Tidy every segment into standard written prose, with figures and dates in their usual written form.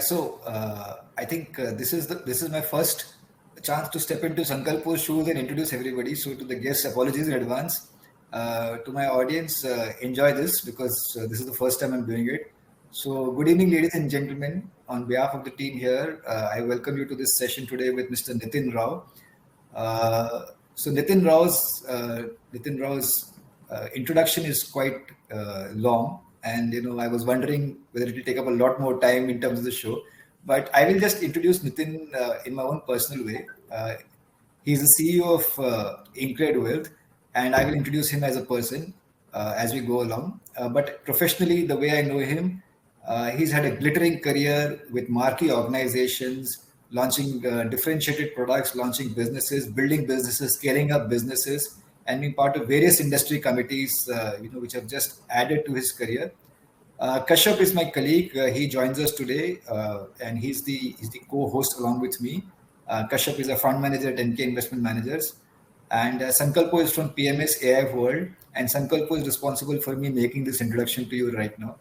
I think this is my first chance to step into Sankalpo's shoes and introduce everybody. So to the guests, apologies in advance. To my audience, enjoy this because this is the first time I'm doing it. So good evening, ladies and gentlemen. On behalf of the team here, I welcome you to this session today with Mr. Nitin Rao. So Nitin Rao's introduction is quite long, and I was wondering whether it will take up a lot more time in terms of the show. But I will just introduce Nitin in my own personal way. He's the CEO of InCred Wealth, and I will introduce him as a person as we go along. But professionally, the way I know him, he's had a glittering career with marquee organizations, launching differentiated products, launching businesses, building businesses, scaling up businesses, and being part of various industry committees, which have just added to his career. Kashyap is my colleague. He joins us today, and he's the co-host along with me. Kashyap is a fund manager at Emkay Investment Managers, and Sankalpo is from PMS AIF World, and Sankalpo is responsible for me making this introduction to you right now.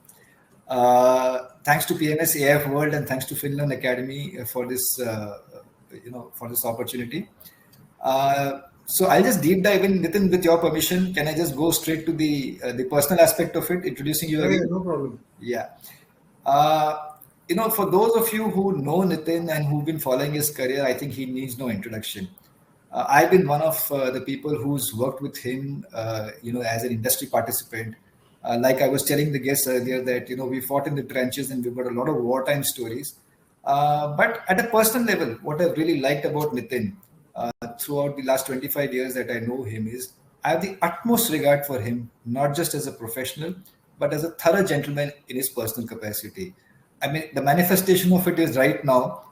Thanks to PMS AIF World and thanks to Finland Academy for this, for this opportunity. So I'll just deep dive in, Nitin, with your permission. Can I just go straight to the personal aspect of it, introducing you? Yeah, no problem. Yeah. For those of you who know Nitin and who've been following his career, I think he needs no introduction. I've been one of the people who's worked with him, as an industry participant. Like I was telling the guests earlier that, we fought in the trenches and we've got a lot of wartime stories. But at a personal level, what I've really liked about Nitin throughout the last 25 years that I know him is I have the utmost regard for him, not just as a professional, but as a thorough gentleman in his personal capacity. I mean, the manifestation of it is right now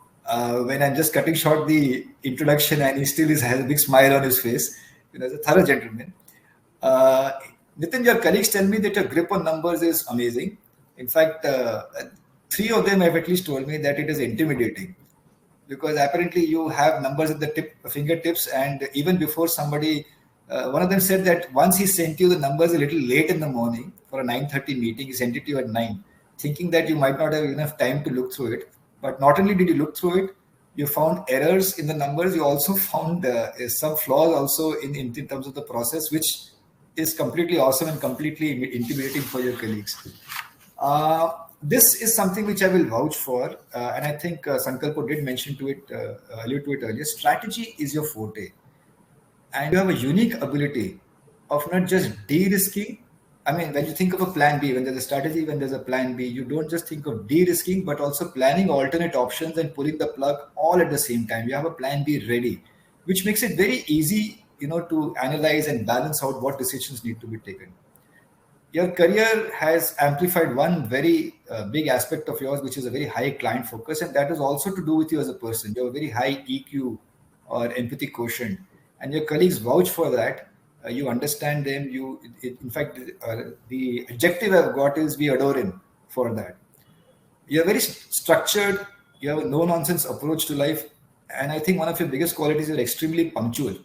when I'm just cutting short the introduction and he still has a big smile on his face, as a thorough gentleman. Nitin, your colleagues tell me that your grip on numbers is amazing. In fact, three of them have at least told me that it is intimidating because apparently you have numbers at the fingertips, and even before somebody, one of them said that once he sent you the numbers a little late in the morning for a 9:30 meeting, he sent it to you at 9, thinking that you might not have enough time to look through it. But not only did you look through it, you found errors in the numbers, you also found some flaws also in terms of the process, which is completely awesome and completely intimidating for your colleagues. This is something which I will vouch for, and I think Sankalpo did mention to it, allude to it earlier. Strategy is your forte, and you have a unique ability of not just de-risking. I mean, when you think of a plan B, when there's a strategy, when there's a plan B, you don't just think of de-risking, but also planning alternate options and pulling the plug all at the same time. You have a plan B ready, which makes it very easy, to analyze and balance out what decisions need to be taken. Your career has amplified one very big aspect of yours, which is a very high client focus, and that is also to do with you as a person. You have a very high EQ or empathy quotient, and your colleagues vouch for that. You understand them. In fact, the adjective I've got is we adore him for that. You're very structured. You have a no-nonsense approach to life, and I think one of your biggest qualities is extremely punctual.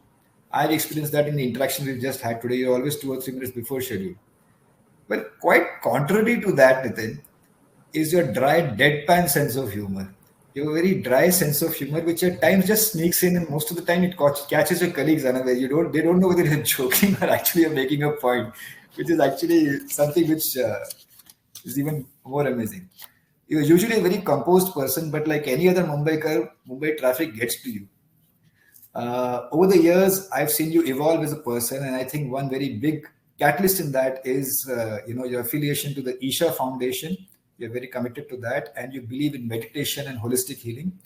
I've experienced that in the interaction we've just had today. You're always 2 or 3 minutes before schedule. Well, quite contrary to that, Nitin, is your dry, deadpan sense of humor. You have a very dry sense of humor, which at times just sneaks in, and most of the time it catches your colleagues unaware. They don't know whether you're joking or actually you're making a point, which is actually something which is even more amazing. You're usually a very composed person, but like any other Mumbai traffic gets to you. Over the years, I've seen you evolve as a person, and I think one very big catalyst in that is, your affiliation to the Isha Foundation. You're very committed to that, and you believe in meditation and holistic healing.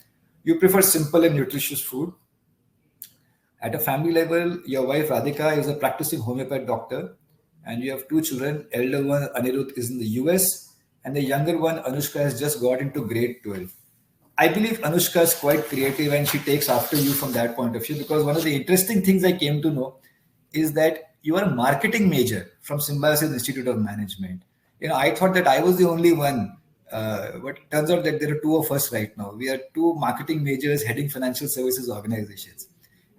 You prefer simple and nutritious food. At a family level, your wife Radhika is a practicing homeopath doctor, and you have 2 children. Elder one, Anirudh, is in the US, and the younger one, Anushka, has just got into grade 12. I believe Anushka is quite creative, and she takes after you from that point of view, because one of the interesting things I came to know is that you are a marketing major from Symbiosis Institute of Management. I thought that I was the only one, but it turns out that there are 2 of us right now. We are 2 marketing majors heading financial services organizations.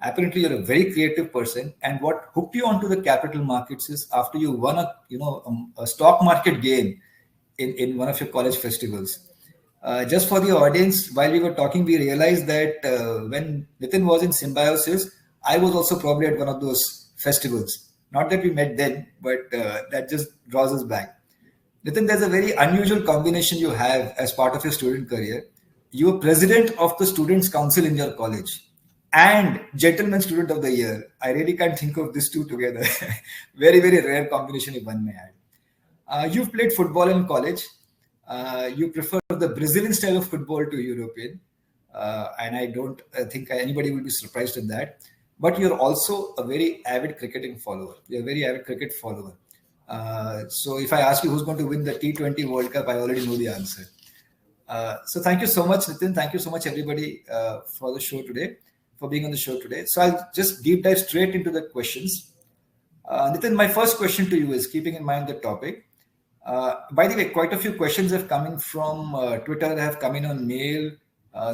Apparently, you're a very creative person, and what hooked you onto the capital markets is after you won a stock market gain in one of your college festivals. Just for the audience, while we were talking, we realized that when Nitin was in Symbiosis, I was also probably at one of those festivals. Not that we met then, but that just draws us back. Nitin, there's a very unusual combination you have as part of your student career. You are president of the Students' Council in your college and Gentleman Student of the Year. I really can't think of these two together. Very, very rare combination if one may add. You've played football in college. You prefer the Brazilian style of football to European. And I don't think anybody will be surprised in that. But you're also a very avid cricketing follower. You're a very avid cricket follower. So if I ask you who's going to win the T20 World Cup, I already know the answer. So thank you so much, Nitin. Thank you so much, everybody, for the show today, for being on the show today. So I'll just deep dive straight into the questions. Nitin, my first question to you is, keeping in mind the topic. By the way, quite a few questions have come in from Twitter, they have come in on mail.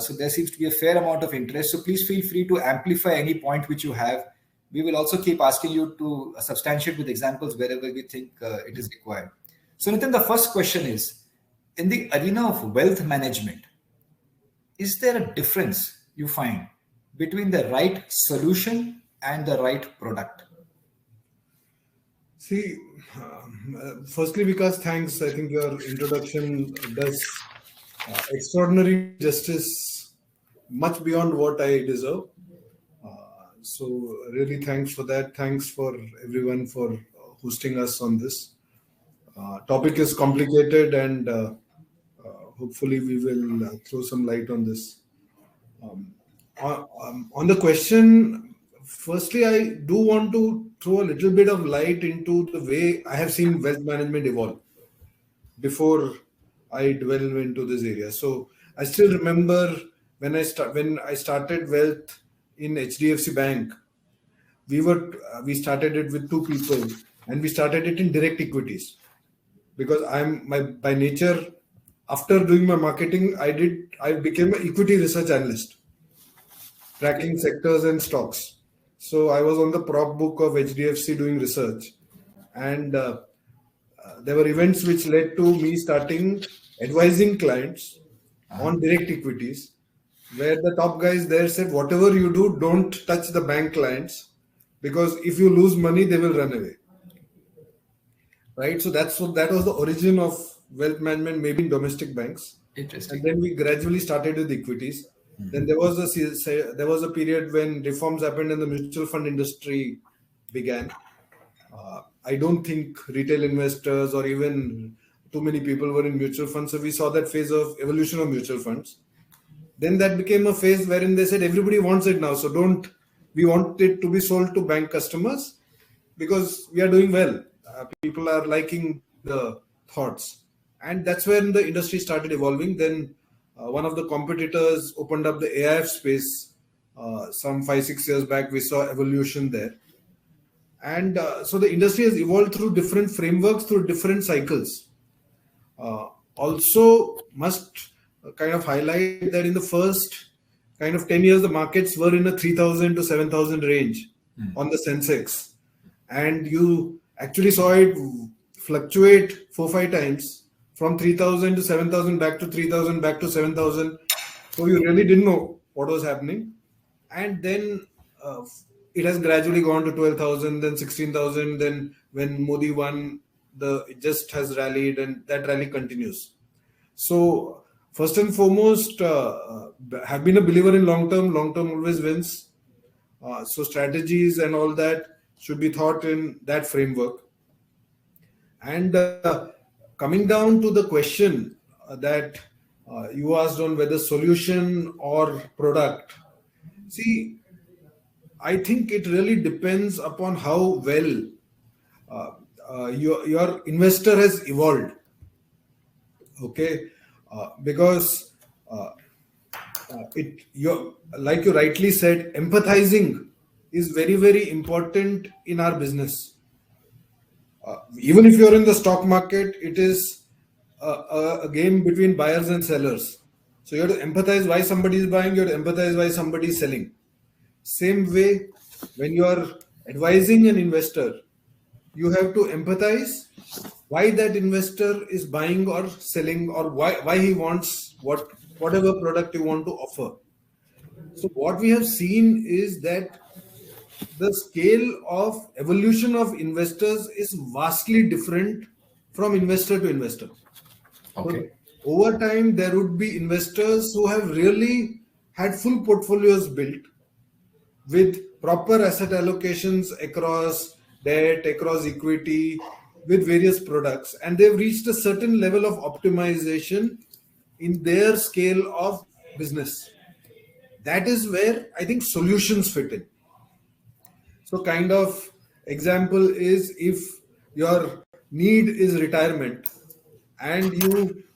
So there seems to be a fair amount of interest. So please feel free to amplify any point which you have. We will also keep asking you to substantiate with examples wherever we think it is required. So Nitin, the first question is, in the arena of wealth management, is there a difference you find between the right solution and the right product? See, firstly, Vikaas, thanks. I think your introduction does extraordinary justice, much beyond what I deserve. So really thanks for that. Thanks for everyone for hosting us on this. Topic is complicated and hopefully we will throw some light on this. On the question, firstly, I do want to throw a little bit of light into the way I have seen wealth management evolve before I delve into this area. So I still remember when I started wealth in HDFC Bank, we started it with two people and we started it in direct equities because by nature, after doing my marketing, I became an equity research analyst, tracking sectors and stocks. So I was on the prop book of HDFC doing research, and there were events which led to me starting advising clients on direct equities, where the top guys there said, whatever you do, don't touch the bank clients, because if you lose money, they will run away. Right? So that was the origin of wealth management, maybe in domestic banks. Interesting. And then we gradually started with equities. Then there was a period when reforms happened and the mutual fund industry began. I don't think retail investors or even too many people were in mutual funds. So we saw that phase of evolution of mutual funds. Then that became a phase wherein they said everybody wants it now. So we want it to be sold to bank customers because we are doing well. People are liking the thoughts. And that's when the industry started evolving. Then one of the competitors opened up the AIF space some 5-6 years back. We saw evolution there. And so the industry has evolved through different frameworks, through different cycles. Also must kind of highlight that in the first kind of 10 years, the markets were in a 3,000 to 7,000 range on the Sensex. And you actually saw it fluctuate 4-5 times from 3,000 to 7,000, back to 3,000, back to 7,000. So you really didn't know what was happening. And then it has gradually gone to 12,000, then 16,000. Then when Modi won, it just has rallied, and that rally continues. So first and foremost, have been a believer in long-term. Long-term always wins. So strategies and all that should be thought in that framework. And coming down to the question that you asked on whether solution or product. See, I think it really depends upon how well your investor has evolved. Okay, because like you rightly said, empathizing is very, very important in our business. Even if you're in the stock market, it is a game between buyers and sellers. So you have to empathize why somebody is buying, you have to empathize why somebody is selling. Same way, when you are advising an investor, you have to empathize why that investor is buying or selling, or why he wants whatever product you want to offer. So what we have seen is that the scale of evolution of investors is vastly different from investor to investor. So Okay. over time, there would be investors who have really had full portfolios built with proper asset allocations across debt, across equity, with various products, and they've reached a certain level of optimization in their scale of business. That is where I think solutions fit in. So, kind of example is, if your need is retirement and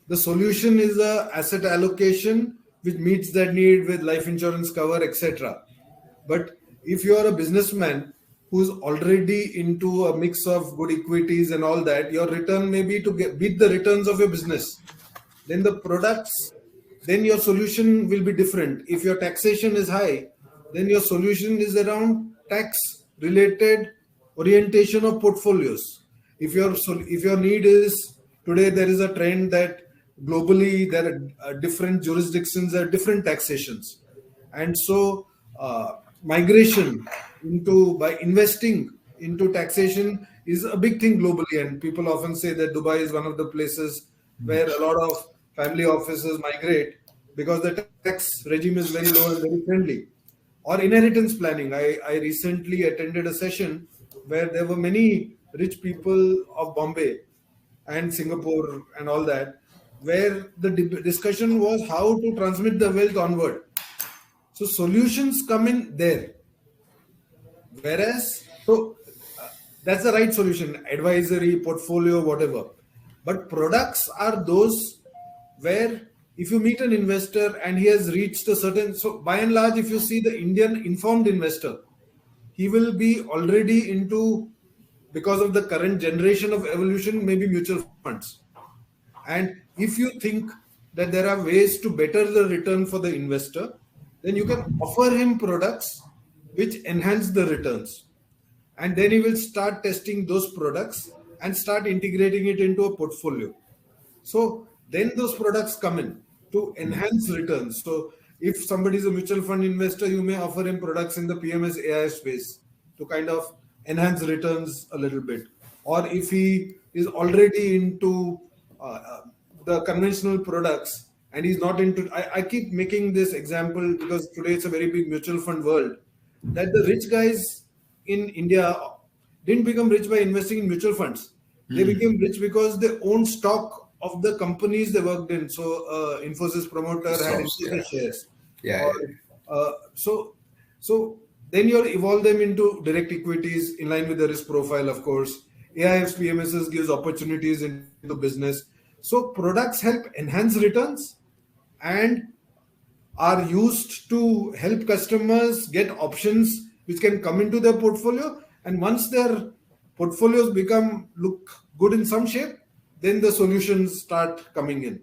the solution is a asset allocation which meets that need with life insurance cover, etc. But if you are a businessman who's already into a mix of good equities and all that, your return may be to beat the returns of your business. Then the products, then your solution will be different. If your taxation is high, then your solution is around tax related orientation of portfolios. If your need is, today there is a trend that globally there are different jurisdictions, there are different taxations, and so migration into, by investing into taxation is a big thing globally, and people often say that Dubai is one of the places where a lot of family offices migrate because the tax regime is very low and very friendly. Or inheritance planning. I recently attended a session where there were many rich people of Bombay and Singapore and all that, where the discussion was how to transmit the wealth onward. So solutions come in there. Whereas, that's the right solution, advisory, portfolio, whatever. But products are those where if you meet an investor and he has reached a certain, so by and large, if you see the Indian informed investor, he will be already into, because of the current generation of evolution, maybe mutual funds. And if you think that there are ways to better the return for the investor, then you can offer him products which enhance the returns. And then he will start testing those products and start integrating it into a portfolio. So then those products come in to enhance returns. So if somebody is a mutual fund investor, you may offer him products in the PMS AIF space to kind of enhance returns a little bit. Or if he is already into the conventional products and he's not into, I keep making this example because today it's a very big mutual fund world, that the rich guys in India didn't become rich by investing in mutual funds. They became rich because they owned stock of the companies they worked in. So Infosys promoter had Infosys shares. Yeah. So then you evolve them into direct equities in line with the risk profile, of course. AIFs, PMSs gives opportunities into business. So products help enhance returns and are used to help customers get options which can come into their portfolio. And once their portfolios look good in some shape, then the solutions start coming in.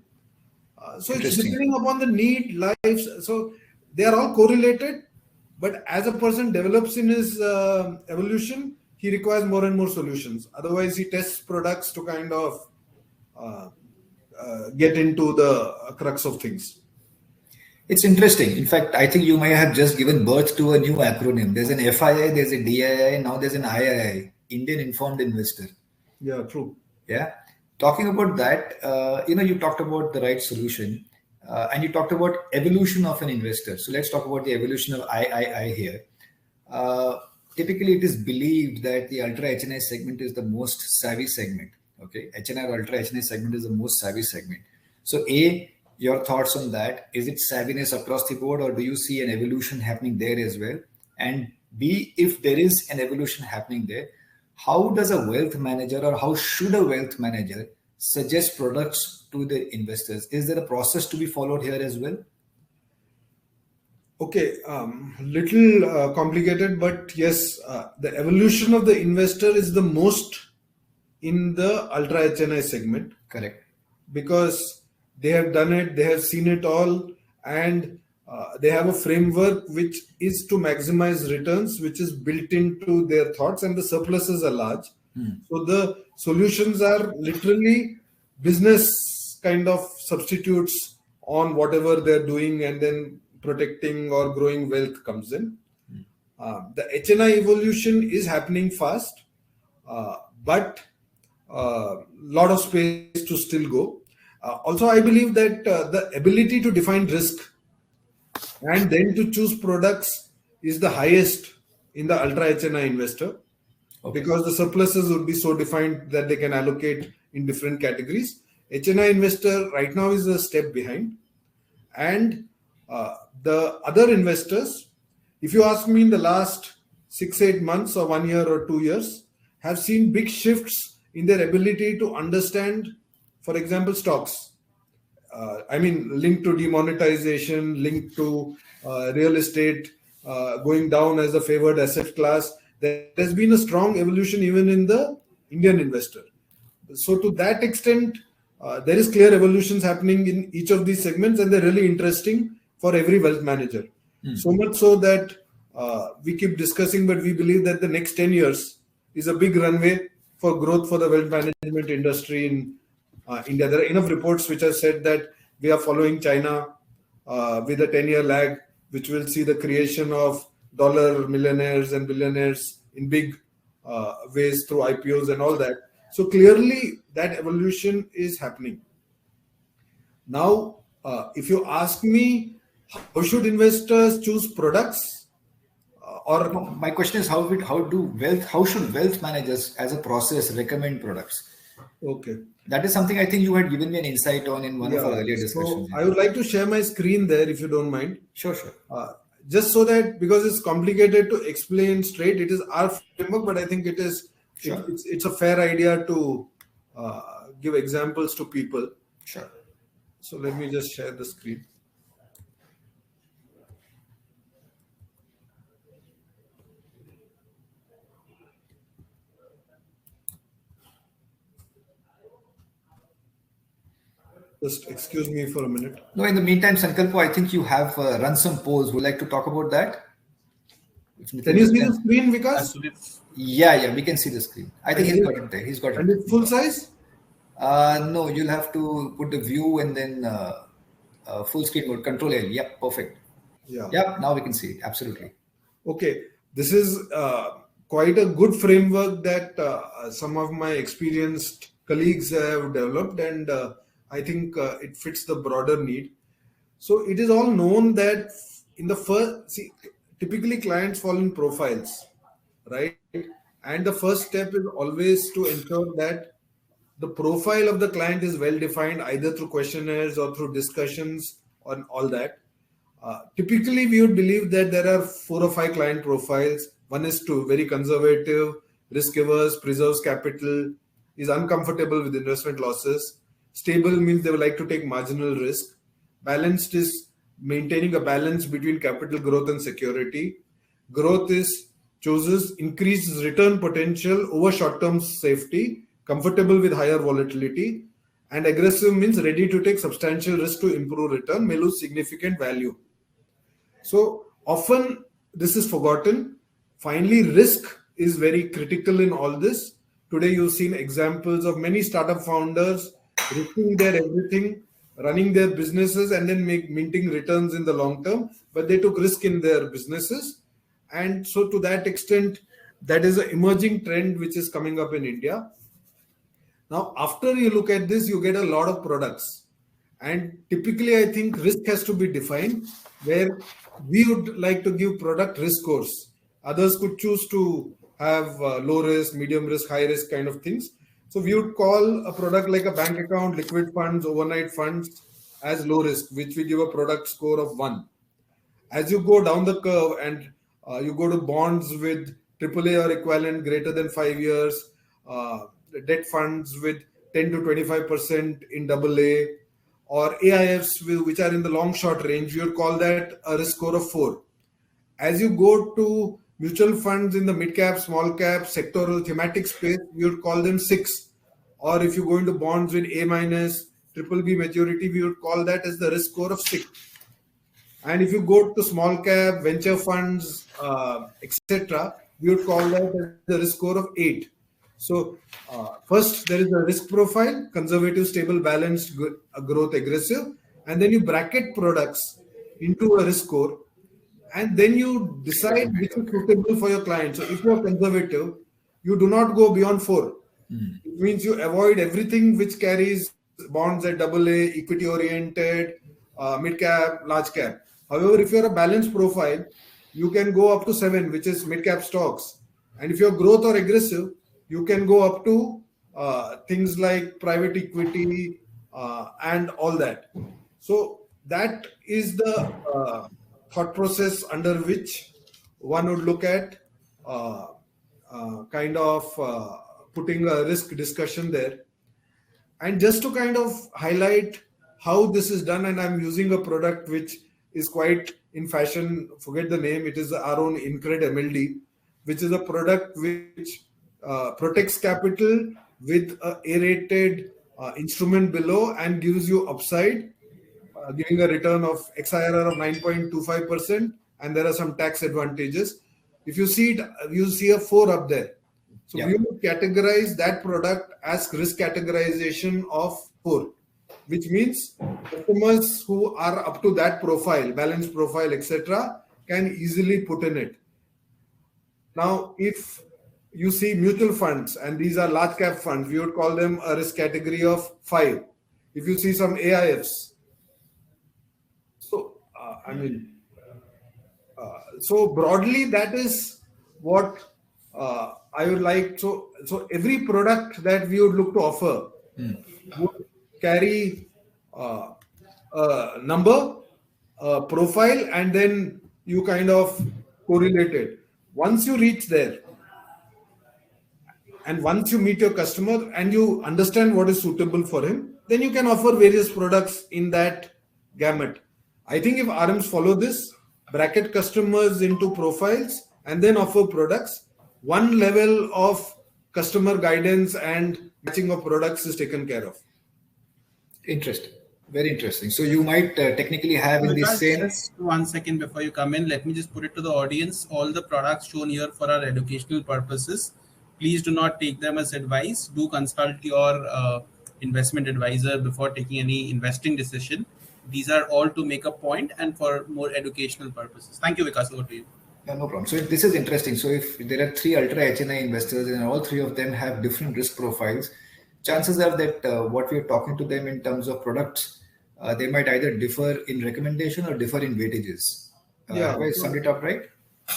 So it's depending upon the need, lives. So they are all correlated. But as a person develops in his evolution, he requires more and more solutions. Otherwise, he tests products to kind of get into the crux of things. It's interesting. In fact, I think you may have just given birth to a new acronym. There's an FII, there's a DII, now there's an III, Indian Informed Investor. Yeah, true. Yeah. Talking about that, you talked about the right solution and you talked about evolution of an investor. So let's talk about the evolution of III here. Typically, it is believed that the Ultra HNI segment is the most savvy segment. Okay. HNI or Ultra HNI segment is the most savvy segment. So A, your thoughts on that? Is it savviness across the board or do you see an evolution happening there as well? And B, if there is an evolution happening there, how does a wealth manager or how should a wealth manager suggest products to the investors? Is there a process to be followed here as well? Okay, little complicated, but yes, the evolution of the investor is the most in the Ultra HNI segment. Correct. Because they have done it, they have seen it all, and they have a framework which is to maximize returns, which is built into their thoughts, and the surpluses are large. So the solutions are literally business kind of substitutes on whatever they're doing, and then protecting or growing wealth comes in. The HNI evolution is happening fast, but lot of space to still go. Also, I believe that the ability to define risk and then to choose products is the highest in the ultra HNI investor, because the surpluses would be so defined that they can allocate in different categories. HNI investor right now is a step behind. And the other investors, if you ask me, in the last 6-8 months or 1 year or 2 years, have seen big shifts in their ability to understand, for example, stocks. Linked to demonetization, linked to real estate going down as a favored asset class. There has been a strong evolution even in the Indian investor. So to that extent, there is clear evolutions happening in each of these segments, and they're really interesting for every wealth manager. So much so that we keep discussing, but we believe that the next 10 years is a big runway for growth for the wealth management industry in India. There are enough reports which have said that we are following China with a 10-year lag, which will see the creation of dollar millionaires and billionaires in big ways through IPOs and all that. So clearly that evolution is happening. Now, if you ask me, how should investors choose products? My question is, how should wealth managers as a process recommend products? Okay. That is something I think you had given me an insight on in one of our earlier discussions. So I would like to share my screen there, if you don't mind. Sure. Just so that, because it's complicated to explain straight, it is our framework, but I think it is it's a fair idea to give examples to people. Sure. So let me just share the screen. Just excuse me for a minute. No, in the meantime, Sankalpo, I think you have run some polls. Would you like to talk about that? Can you see the screen, Vikaas? Yeah, we can see the screen. I think he's got it there. He's got it. And it's full size? No, you'll have to put the view and then full screen mode, Control L. Yep, perfect. Yeah. Yep, now we can see it. Absolutely. Okay. This is quite a good framework that some of my experienced colleagues have developed, and I think it fits the broader need. So it is all known that in the first, typically clients fall in profiles, right? And the first step is always to ensure that the profile of the client is well defined, either through questionnaires or through discussions on all that. Typically, we would believe that there are 4 or 5 client profiles. One is very conservative, risk averse, preserves capital, is uncomfortable with investment losses. Stable means they would like to take marginal risk. Balanced is maintaining a balance between capital growth and security. Growth chooses increased return potential over short-term safety, comfortable with higher volatility. And aggressive means ready to take substantial risk to improve return, may lose significant value. So often this is forgotten. Finally, risk is very critical in all this. Today you've seen examples of many startup founders risking their everything, running their businesses, and then minting returns in the long term, but they took risk in their businesses. And so to that extent, that is an emerging trend which is coming up in India. Now, after you look at this, you get a lot of products. And typically, I think risk has to be defined, where we would like to give product risk scores. Others could choose to have low risk, medium risk, high risk kind of things. So we would call a product like a bank account, liquid funds, overnight funds as low risk, which we give a product score of 1. As you go down the curve and you go to bonds with AAA or equivalent greater than 5 years, debt funds with 10 to 25% in AA, or AIFs which are in the long short range, we would call that a risk score of 4. As you go to mutual funds in the mid cap, small cap, sectoral, thematic space, we would call them 6. Or if you go into bonds with A-, BBB maturity, we would call that as the risk score of 6. And if you go to small cap, venture funds, etc., we would call that as the risk score of 8. So first there is a risk profile: conservative, stable, balanced, growth, aggressive, and then you bracket products into a risk score, and then you decide which is suitable for your client. So if you are conservative, you do not go beyond 4. It means you avoid everything which carries bonds at AA, equity oriented, mid cap, large cap. However, if you're a balanced profile, you can go up to 7, which is mid cap stocks. And if you're growth or aggressive, you can go up to things like private equity and all that. So that is the thought process under which one would look at kind of putting a risk discussion there. And just to kind of highlight how this is done, and I'm using a product which is quite in fashion, forget the name, it is our own InCred MLD, which is a product which protects capital with a A-rated instrument below and gives you upside, giving a return of XIRR of 9.25%, and there are some tax advantages. If you see it, you see a 4 up there. So we would categorize that product as risk categorization of 4, which means customers who are up to that profile, balance profile, etc., can easily put in it. Now, if you see mutual funds, and these are large cap funds, we would call them a risk category of 5. If you see some AIFs, so so broadly, that is what I would like. So every product that we would look to offer would carry a number, a profile, and then you kind of correlate it. Once you reach there, and once you meet your customer and you understand what is suitable for him, then you can offer various products in that gamut. I think if RMs follow this, bracket customers into profiles and then offer products, one level of customer guidance and matching of products is taken care of. Interesting. Very interesting. So you might technically have in the same... Just 1 second before you come in, let me just put it to the audience. All the products shown here for our educational purposes. Please do not take them as advice. Do consult your investment advisor before taking any investing decision. These are all to make a point and for more educational purposes. Thank you, Vikaas. Over to you. Yeah, no problem. So this is interesting. So if there are 3 ultra HNI investors and all 3 of them have different risk profiles, chances are that what we are talking to them in terms of products, they might either differ in recommendation or differ in weightages. Have I summed it up right?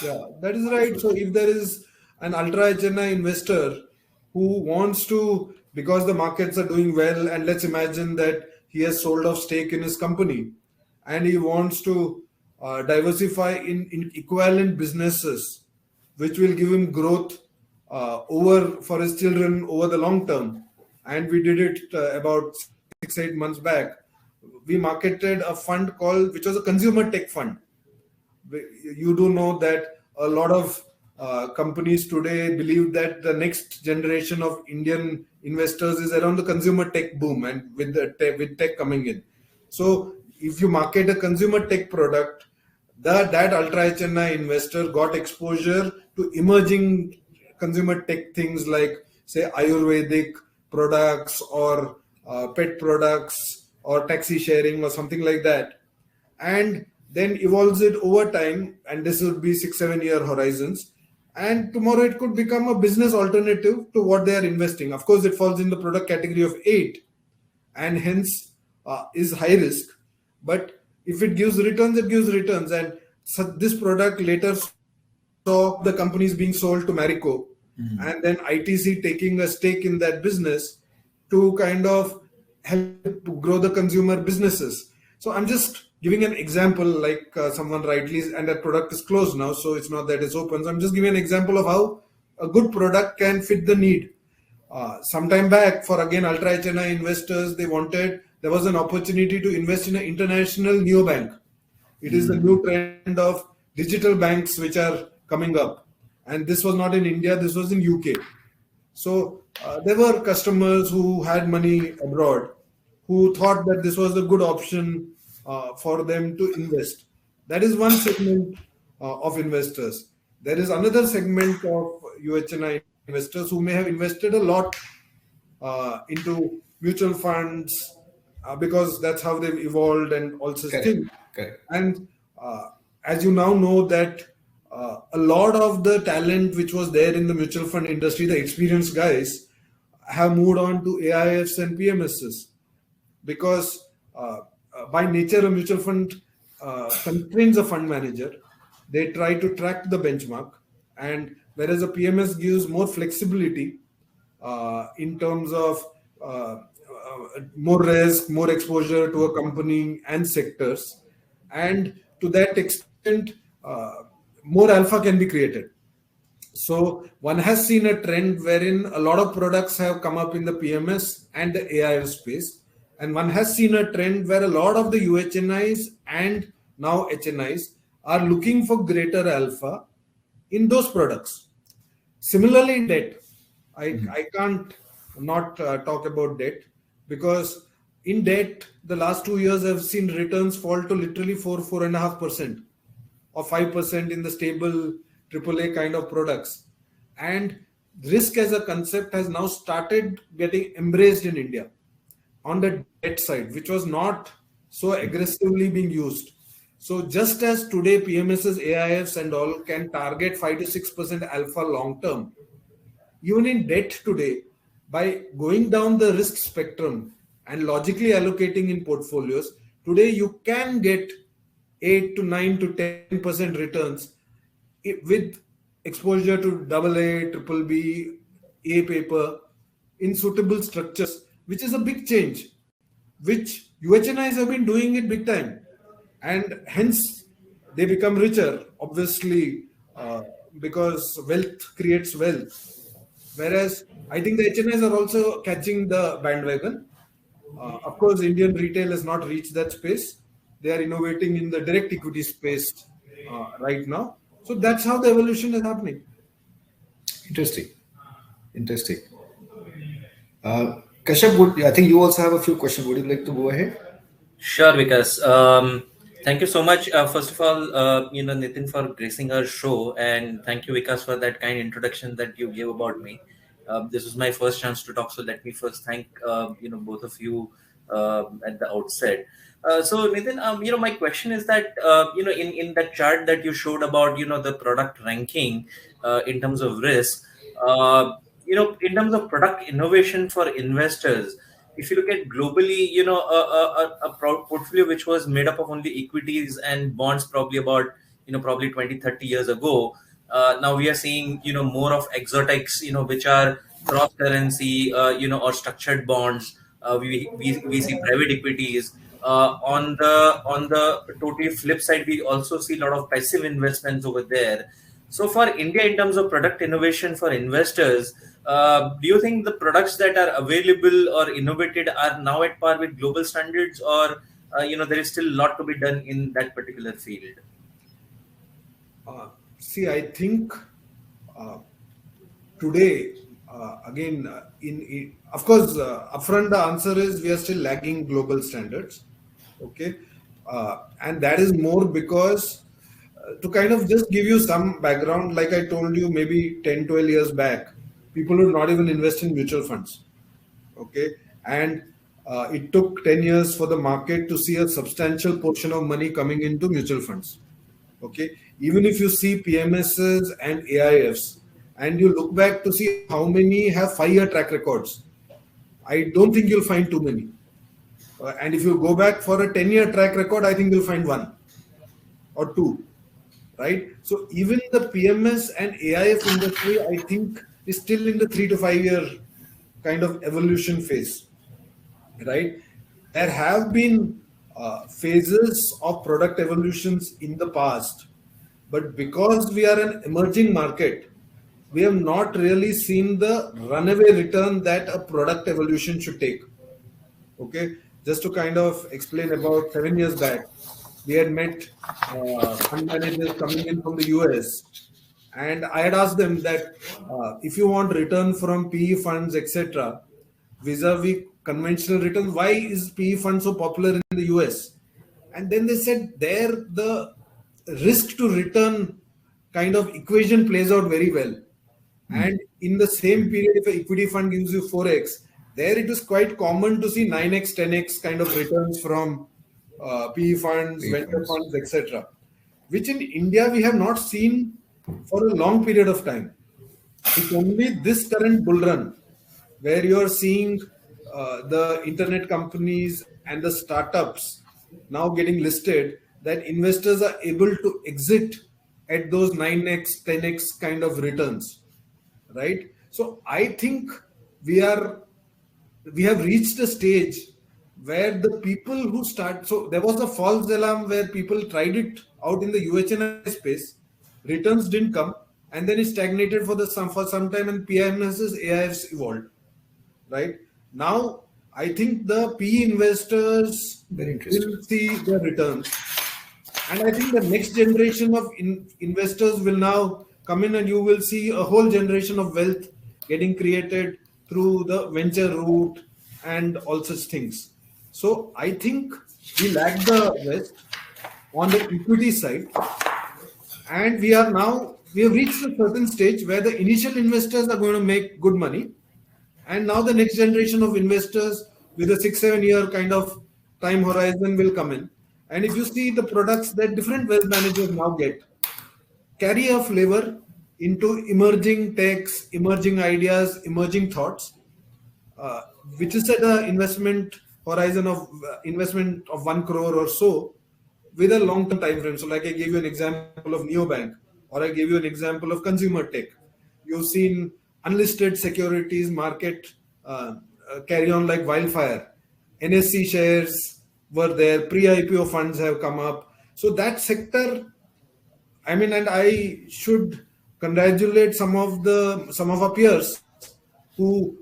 Yeah, that is right. So if there is an ultra HNI investor who wants to, because the markets are doing well, and let's imagine that he has sold off stake in his company and he wants to diversify in equivalent businesses, which will give him growth over for his children over the long term. And we did it about 6-8 months back. We marketed a fund which was a consumer tech fund. You do know that a lot of companies today believe that the next generation of Indian investors is around the consumer tech boom, and with tech coming in. So if you market a consumer tech product, that ultra HNI investor got exposure to emerging consumer tech things like, say, Ayurvedic products or pet products or taxi sharing or something like that, and then evolves it over time. And this would be 6-7 year horizons. And tomorrow it could become a business alternative to what they are investing. Of course, it falls in the product category of 8 and hence is high risk. But if it gives returns, it gives returns. And so this product later saw the companies being sold to Marico, and then ITC taking a stake in that business to kind of help to grow the consumer businesses. So I'm just giving an example, like someone rightly, and that product is closed now, so it's not that it's open. So I'm just giving an example of how a good product can fit the need. Sometime back, for again ultra HNI investors, there was an opportunity to invest in an international neobank. It is the new trend of digital banks which are coming up. And this was not in India, this was in UK. So there were customers who had money abroad who thought that this was a good option for them to invest. That is one segment of investors. There is another segment of UHNI investors who may have invested a lot into mutual funds because that's how they've evolved and all such things. Correct. And as you now know that a lot of the talent which was there in the mutual fund industry, the experienced guys, have moved on to AIFs and PMSs because by nature a mutual fund constrains a fund manager. They try to track the benchmark, and whereas a PMS gives more flexibility in terms of more risk, more exposure to a company and sectors, and to that extent more alpha can be created. So one has seen a trend wherein a lot of products have come up in the PMS and the AIF space, and one has seen a trend where a lot of the UHNIs and now HNIs are looking for greater alpha in those products. Similarly in debt, I can't not talk about debt, because in debt the last 2 years I've seen returns fall to literally 4.5% or 5% in the stable AAA kind of products, and risk as a concept has now started getting embraced in India on the debt side, which was not so aggressively being used. So just as today PMSs, AIFs and all can target 5 to 6% alpha long term, even in debt today, by going down the risk spectrum and logically allocating in portfolios, today you can get 8 to 9 to 10% returns with exposure to AA, BBB, A paper in suitable structures, which is a big change, which UHNIs have been doing it big time, and hence they become richer, obviously, because wealth creates wealth. Whereas I think the HNIs are also catching the bandwagon. Of course, Indian retail has not reached that space. They are innovating in the direct equity space right now. So that's how the evolution is happening. Interesting. Kashyap, I think you also have a few questions. Would you like to go ahead? Sure, Vikaas. Thank you so much. First of all, Nitin, for gracing our show, and thank you, Vikaas, for that kind introduction that you gave about me. This was my first chance to talk, so let me first thank both of you at the outset. So Nitin, my question is that in that chart that you showed about the product ranking in terms of risk, in terms of product innovation for investors. If you look at globally, a portfolio which was made up of only equities and bonds probably about, probably 20, 30 years ago. Now we are seeing, more of exotics, which are cross currency, or structured bonds. We see private equities. On the totally flip side, we also see a lot of passive investments over there. So for India, in terms of product innovation for investors, do you think the products that are available or innovated are now at par with global standards, or there is still a lot to be done in that particular field? I think today, again, of course, upfront the answer is we are still lagging global standards. Okay, and that is more because to kind of just give you some background, like I told you, maybe 10, 12 years back, people would not even invest in mutual funds. Okay, and it took 10 years for the market to see a substantial portion of money coming into mutual funds. Okay, even if you see PMSs and AIFs and you look back to see how many have 5-year track records, I don't think you'll find too many. And if you go back for a 10-year track record, I think you'll find 1 or 2. Right? So even the PMS and AIF industry, I think, is still in the 3 to 5 year kind of evolution phase. Right? There have been phases of product evolutions in the past, but because we are an emerging market, we have not really seen the runaway return that a product evolution should take. Okay, just to kind of explain, about 7 years back, we had met fund managers coming in from the US, and I had asked them that if you want return from PE funds, etc., vis-a-vis conventional returns, why is PE fund so popular in the US? And then they said there the risk to return kind of equation plays out very well. And in the same period, if an equity fund gives you 4x, there it is quite common to see 9x, 10x kind of returns from PE funds, venture funds, etc. Which in India we have not seen for a long period of time. It's only this current bull run where you are seeing the internet companies and the startups now getting listed, that investors are able to exit at those 9x, 10x kind of returns, right? So I think we have reached a stage where the people who start, so there was a false alarm where people tried it out in the UHNI space, returns didn't come, and then it stagnated for some time, and PMS AIFs evolved, right? Now I think the PE investors will see the returns, and I think the next generation of investors will now come in, and you will see a whole generation of wealth getting created through the venture route and all such things. So I think we lag the West on the equity side, and we have reached a certain stage where the initial investors are going to make good money, and now the next generation of investors with a 6-7 year kind of time horizon will come in. And if you see the products that different wealth managers now get, carry a flavor into emerging techs, emerging ideas, emerging thoughts, which is at an investment horizon of investment of 1 crore or so with a long-term time frame. So like I gave you an example of Neobank, or I gave you an example of consumer tech. You've seen unlisted securities market carry on like wildfire. NSE shares were there, pre-IPO funds have come up. So that sector, I mean, and I should congratulate some of our peers who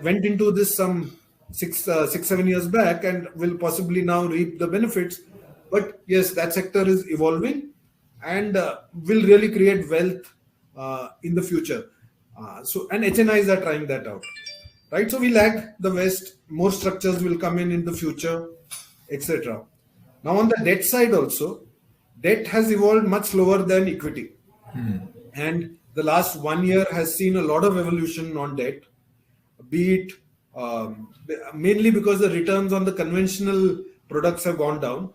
went into this some 6-7 years back and will possibly now reap the benefits. But yes, that sector is evolving and will really create wealth in the future. And HNIs are trying that out, right? So we lag the West. More structures will come in the future, etc. Now on the debt side also, debt has evolved much slower than equity. And the last 1 year has seen a lot of evolution on debt, be it mainly because the returns on the conventional products have gone down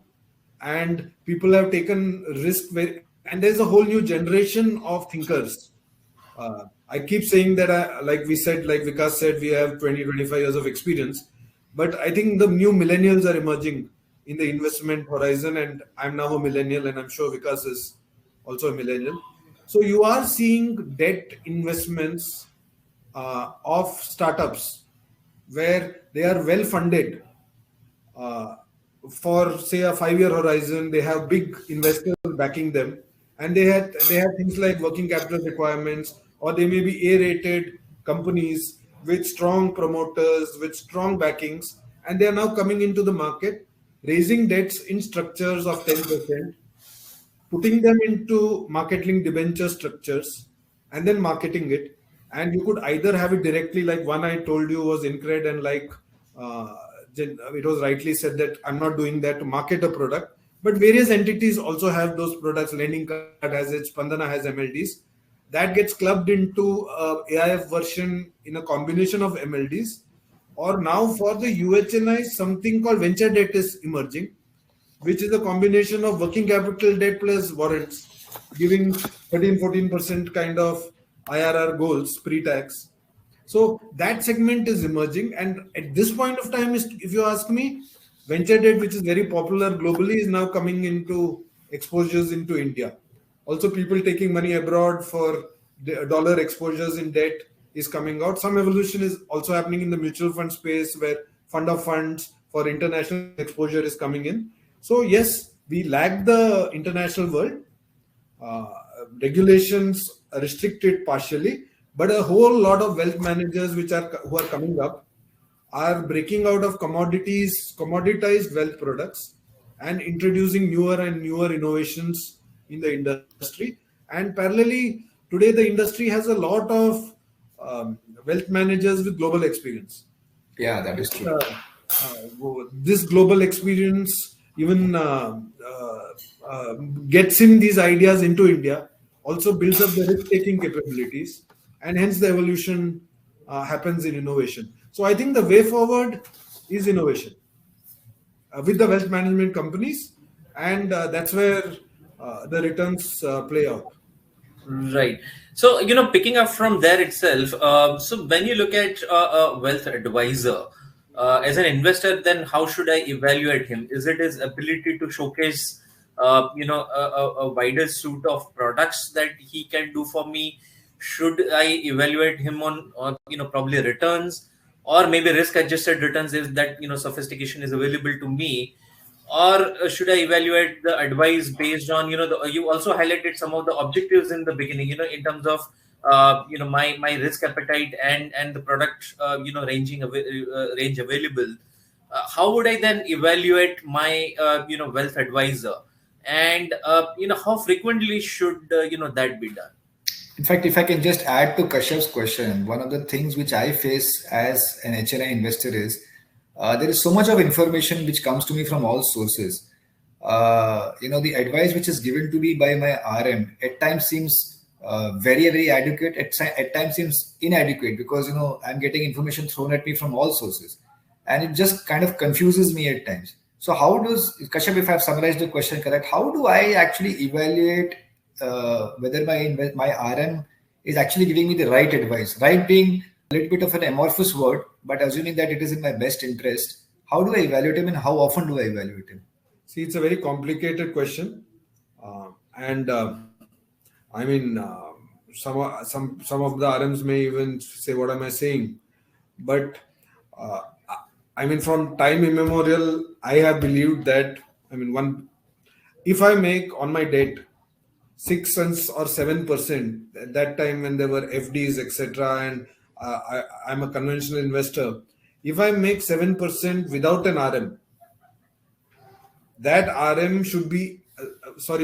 and people have taken risk, and there's a whole new generation of thinkers. I keep saying that, like Vikaas said, we have 20-25 years of experience, but I think the new millennials are emerging in the investment horizon, and I'm now a millennial, and I'm sure Vikaas is also a millennial. So you are seeing debt investments of startups where they are well funded for say a 5-year horizon. They have big investors backing them, and they have things like working capital requirements, or they may be A-rated companies with strong promoters, with strong backings, and they are now coming into the market, raising debts in structures of 10%, putting them into market-linked debenture structures, and then marketing it. And you could either have it directly, like one I told you was InCred, and like it was rightly said that I'm not doing that to market a product, but various entities also have those products. Lending Card has it, Spandana has MLDs. That gets clubbed into AIF version in a combination of MLDs. Or now for the UHNI, something called venture debt is emerging, which is a combination of working capital debt plus warrants, giving 13-14% kind of IRR goals pre-tax. So that segment is emerging, and at this point of time, if you ask me, venture debt, which is very popular globally, is now coming into exposures into India. Also, people taking money abroad for dollar exposures in debt is coming out. Some evolution is also happening in the mutual fund space, where fund of funds for international exposure is coming in. So yes, we lag the international world. Regulations restrict it partially, but a whole lot of wealth managers who are coming up are breaking out of commoditized wealth products and introducing newer and newer innovations in the industry. And parallelly, today the industry has a lot of wealth managers with global experience. Yeah, that is true. This global experience even gets in these ideas into India, also builds up the risk-taking capabilities, and hence the evolution happens in innovation. So I think the way forward is innovation with the wealth management companies, and that's where the returns play out. Right. So, picking up from there itself, so when you look at a wealth advisor, as an investor, then how should I evaluate him? Is it his ability to showcase, a wider suite of products that he can do for me? Should I evaluate him on, probably returns, or maybe risk-adjusted returns if that, sophistication is available to me? Or should I evaluate the advice based on, you also highlighted some of the objectives in the beginning, in terms of, my risk appetite and the product, range available. How would I then evaluate my, wealth advisor? And, how frequently should, that be done? In fact, if I can just add to Kashyap's question, one of the things which I face as an HNI investor is there is so much of information which comes to me from all sources. The advice which is given to me by my RM at times seems very, very adequate. At times seems inadequate because, I'm getting information thrown at me from all sources. And it just kind of confuses me at times. So how does, Kashyap, if I've summarized the question correct, how do I actually evaluate whether my RM is actually giving me the right advice? Right being a little bit of an amorphous word, but assuming that it is in my best interest, how do I evaluate him and how often do I evaluate him? See, it's a very complicated question. Some of the RMs may even say, what am I saying? But from time immemorial, I have believed that, if I make on my debt 6 cents or 7%, at that time when there were FDs, etc., and I'm a conventional investor, if I make 7% without an RM, that RM should be,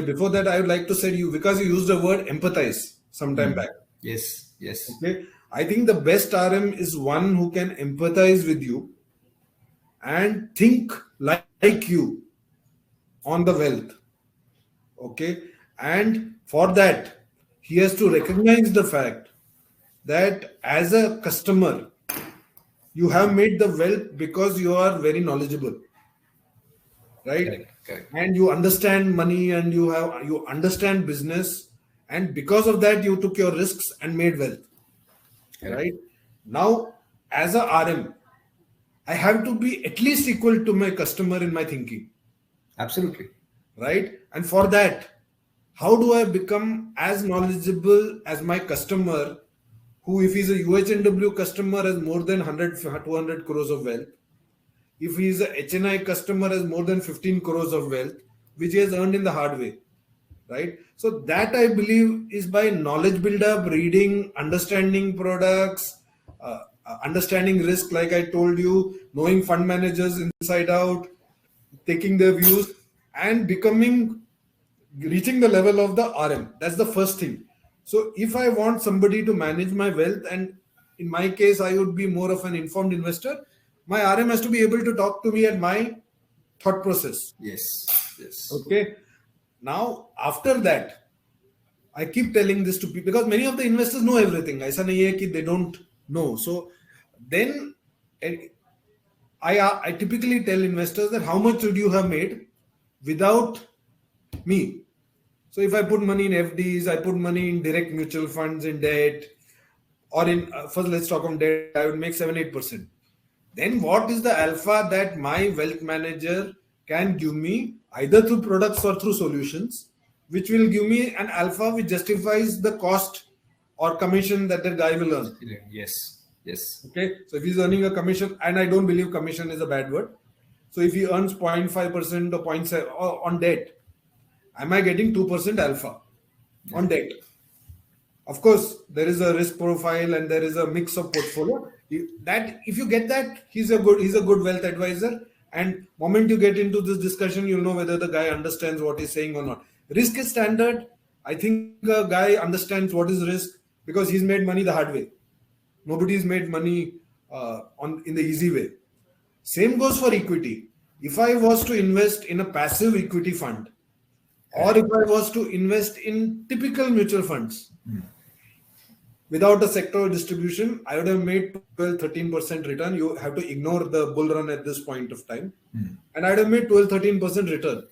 before that I would like to say you, because you used the word empathize sometime back. Yes. Okay. I think the best RM is one who can empathize with you and think like you on the wealth. Okay. And for that, he has to recognize the fact that as a customer, you have made the wealth because you are very knowledgeable, right? Correct. And you understand money and you understand business, and because of that, you took your risks and made wealth, right? Now, as a RM, I have to be at least equal to my customer in my thinking. Absolutely. Right? And for that, how do I become as knowledgeable as my customer, who, if he's a UHNW customer, has more than 200 crores of wealth? If he is a HNI customer, has more than 15 crores of wealth, which he has earned in the hard way, right? So that, I believe, is by knowledge build-up, reading, understanding products, understanding risk, like I told you, knowing fund managers inside out, taking their views, and reaching the level of the RM. That's the first thing. So if I want somebody to manage my wealth, and in my case, I would be more of an informed investor, my RM has to be able to talk to me at my thought process. Yes. Okay. Now, after that, I keep telling this to people because many of the investors know everything. Aisa nahi hai ki they don't know. So then I typically tell investors that how much should you have made without me? So if I put money in FDs, I put money in direct mutual funds, in debt, or in, first let's talk on debt, I would make 7-8%. Then what is the alpha that my wealth manager can give me, either through products or through solutions, which will give me an alpha which justifies the cost or commission that the guy will earn? Yes. Okay. So if he's earning a commission, and I don't believe commission is a bad word. So if he earns 0.5% or 0.7 on debt, am I getting 2% alpha on debt? Of course, there is a risk profile and there is a mix of portfolio. If you get that, he's a good wealth advisor. And moment you get into this discussion, you'll know whether the guy understands what he's saying or not. Risk is standard. I think a guy understands what is risk because he's made money the hard way. Nobody's made money in the easy way. Same goes for equity. If I was to invest in a passive equity fund, or if I was to invest in typical mutual funds, without a sector distribution, I would have made 12-13% return. You have to ignore the bull run at this point of time. And I would have made 12-13% return.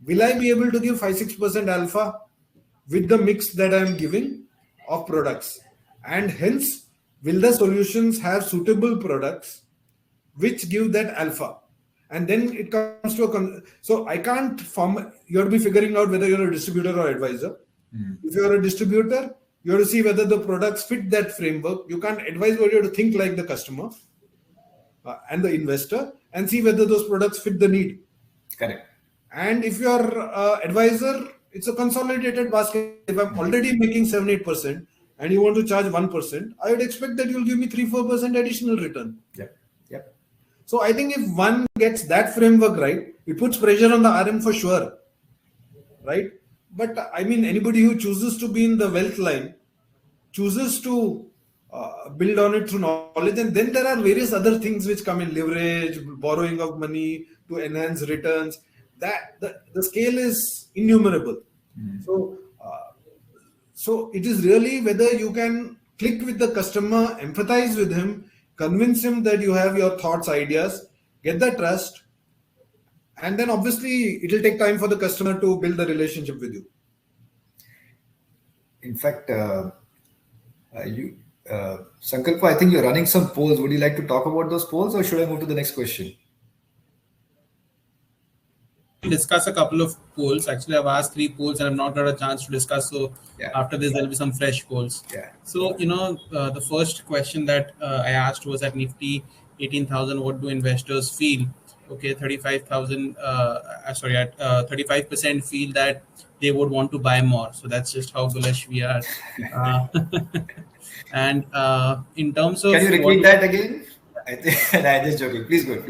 Will I be able to give 5-6% alpha with the mix that I am giving of products? And hence, will the solutions have suitable products which give that alpha? And then it comes to so I can't you have to be figuring out whether you're a distributor or advisor. If you're a distributor, you have to see whether the products fit that framework. You can't advise, but you have to think like the customer and the investor and see whether those products fit the need. Correct. And if you're advisor, it's a consolidated basket. If I'm already making 7-8% and you want to charge 1%, I would expect that you'll give me 3-4% additional return. Yep. So I think if one gets that framework right, it puts pressure on the RM for sure. Right? But I mean, anybody who chooses to be in the wealth line chooses to build on it through knowledge. And then there are various other things which come in: leverage, borrowing of money to enhance returns. That the scale is innumerable. So it is really whether you can click with the customer, empathize with him, convince him that you have your thoughts, ideas, get the trust, and then obviously it will take time for the customer to build the relationship with you. In fact, Sankalpo, I think you're running some polls. Would you like to talk about those polls, or should I move to the next question? Discuss a couple of polls. Actually, I've asked 3 polls and I've not got a chance to discuss. So after this, there'll be some fresh polls. So, the first question that I asked was at Nifty 18,000, what do investors feel? Okay, 35,000, at 35% feel that they would want to buy more. So that's just how bullish we are. And in terms of... Can you repeat that again? I'm just joking. Please go.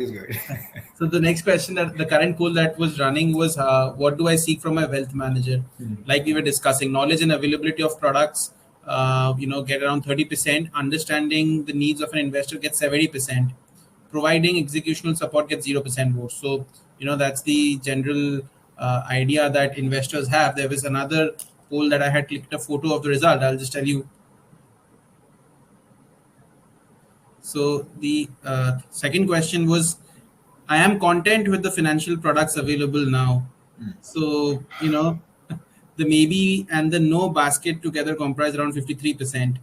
So the next question, that the current poll that was running was, what do I seek from my wealth manager? Like we were discussing, knowledge and availability of products, get around 30%. Understanding the needs of an investor gets 70%. Providing executional support gets 0% votes. So, that's the general idea that investors have. There was another poll that I had clicked a photo of the result. I'll just tell you. So the second question was, I am content with the financial products available now. So, the maybe and the no basket together comprise around 53%.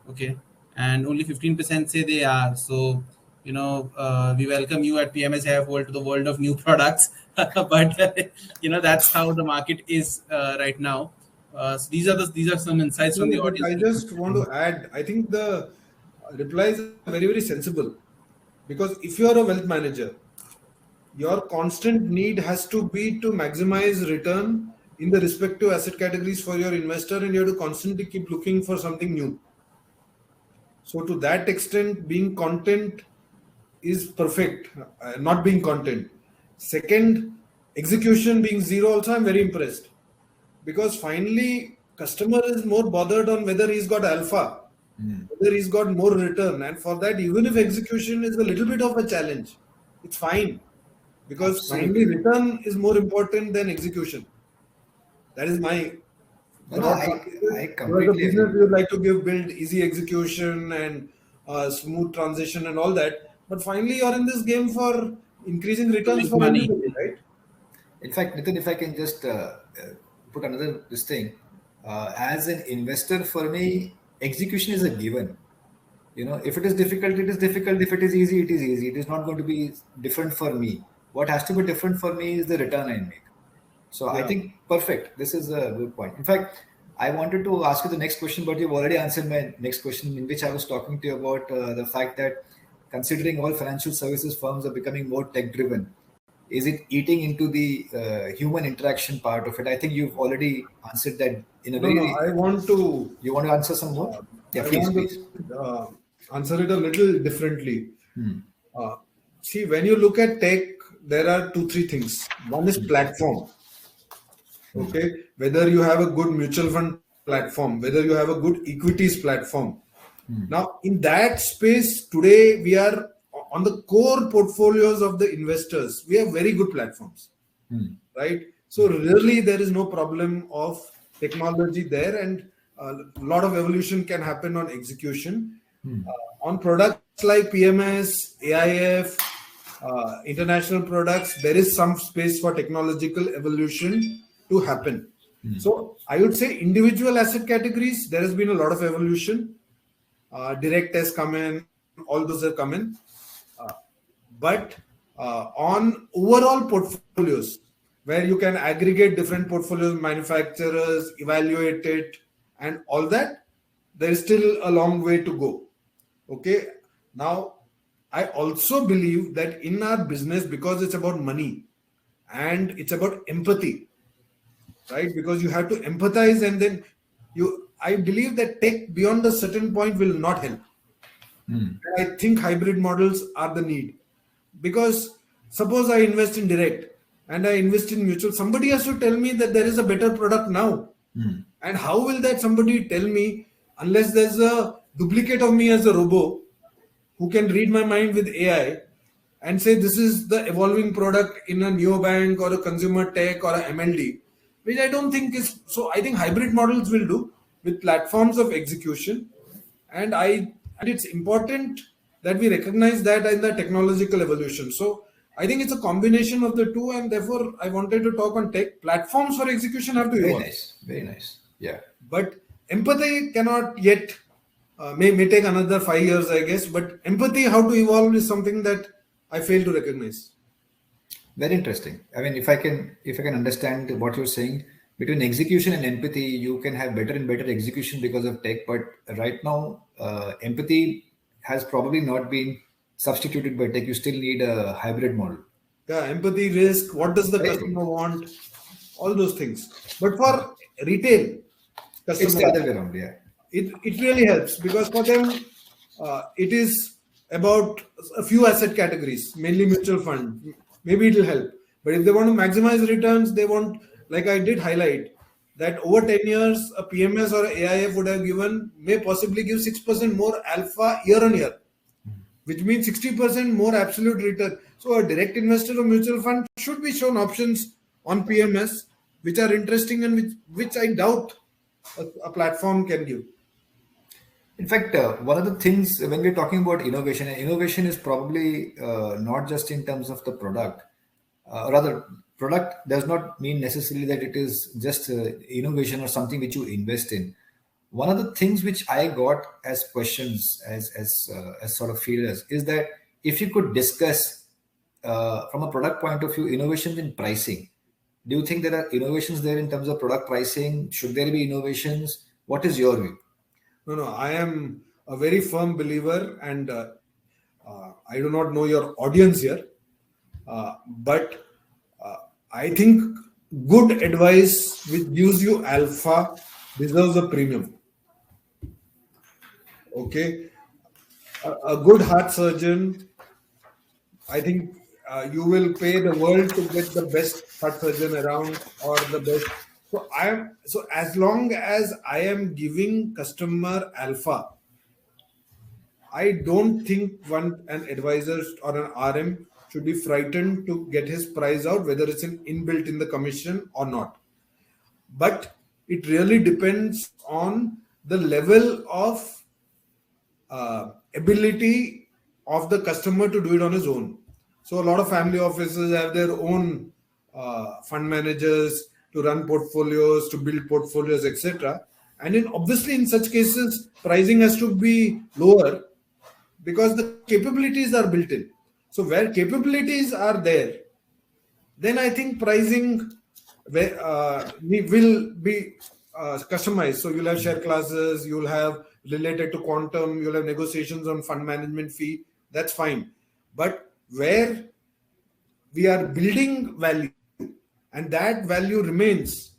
Okay. And only 15% say they are. So, we welcome you at PMS AIF World to the world of new products. But, that's how the market is right now. So these are some insights from the audience. I just want to add, I think the replies are very, very sensible. Because if you are a wealth manager, your constant need has to be to maximize return in the respective asset categories for your investor, and you have to constantly keep looking for something new. So to that extent, being content is perfect, not being content. Second, execution being 0 also, I'm very impressed. Because finally, customer is more bothered on whether he's got alpha, whether he's got more return. And for that, even if execution is a little bit of a challenge, it's fine. Because finally, return is more important than execution. That is my... I completely business we would like to build easy execution and smooth transition and all that. But finally, you're in this game for increasing returns for money, right? In fact, Nitin, if I can just put another thing, as an investor, for me, execution is a given. If it is difficult, it is difficult. If it is easy, it is easy. It is not going to be different for me. What has to be different for me is the return I make. So I think perfect. This is a good point. In fact, I wanted to ask you the next question, but you've already answered my next question, in which I was talking to you about the fact that considering all financial services firms are becoming more tech-driven, is it eating into the human interaction part of it? I think you've already answered that in a very... No, I want to... You want to answer some more? Please. Answer it a little differently. See, when you look at tech, there are 2-3 things. One is platform. Okay, whether you have a good mutual fund platform, whether you have a good equities platform. Now, in that space, today we are on the core portfolios of the investors. We have very good platforms, right? So really, there is no problem of technology there, and a lot of evolution can happen on execution. On products like PMS, AIF, international products, there is some space for technological evolution to happen. So I would say individual asset categories, there has been a lot of evolution. Direct has come in, all those have come in. But on overall portfolios, where you can aggregate different portfolios, manufacturers, evaluate it, and all that, there is still a long way to go. Okay. Now, I also believe that in our business, because it's about money and it's about empathy, right? Because you have to empathize, and then I believe that tech beyond a certain point will not help. And I think hybrid models are the need. Because suppose I invest in direct and I invest in mutual, somebody has to tell me that there is a better product now. And how will that somebody tell me unless there's a duplicate of me as a robo who can read my mind with AI and say this is the evolving product in a neobank or a consumer tech or a MLD, which I don't think is so. I think hybrid models will do with platforms of execution, and it's important that we recognize that in the technological evolution. So I think it's a combination of the two, and therefore I wanted to talk on tech. Platforms for execution have to evolve. Very nice. Yeah. But empathy cannot yet, may take another 5 years, I guess. But empathy, how to evolve, is something that I fail to recognize. Very interesting. I mean, if I can understand what you're saying, between execution and empathy, you can have better and better execution because of tech. But right now, empathy has probably not been substituted by tech. You still need a hybrid model. Yeah, empathy, risk, what does the customer want, all those things. But for retail customer, it's the other way around. Yeah, it really helps, because for them, it is about a few asset categories, mainly mutual fund. Maybe it will help. But if they want to maximize returns, they want, like I did highlight, that over 10 years, a PMS or AIF would have may possibly give 6% more alpha year on year, which means 60% more absolute return. So a direct investor or mutual fund should be shown options on PMS, which are interesting and which I doubt a platform can give. In fact, one of the things when we're talking about innovation, and innovation is probably not just in terms of the product. Rather, product does not mean necessarily that it is just innovation or something which you invest in. One of the things which I got as questions as sort of feelers is that if you could discuss from a product point of view innovations in pricing, do you think there are innovations there in terms of product pricing? Should there be innovations? What is your view? No, I am a very firm believer, and I do not know your audience here, but I think good advice which gives you alpha deserves a premium. Okay, a good heart surgeon, I think you will pay the world to get the best heart surgeon around, or the best. So as long as I am giving customer alpha, I don't think an advisor or an RM should be frightened to get his price out, whether it's inbuilt in the commission or not. But it really depends on the level of ability of the customer to do it on his own. So a lot of family offices have their own fund managers to run portfolios, to build portfolios, etc. And obviously in such cases, pricing has to be lower because the capabilities are built in. So where capabilities are there, then I think pricing will be customized. So you'll have share classes, you'll have related to quantum, you'll have negotiations on fund management fee. That's fine. But where we are building value and that value remains,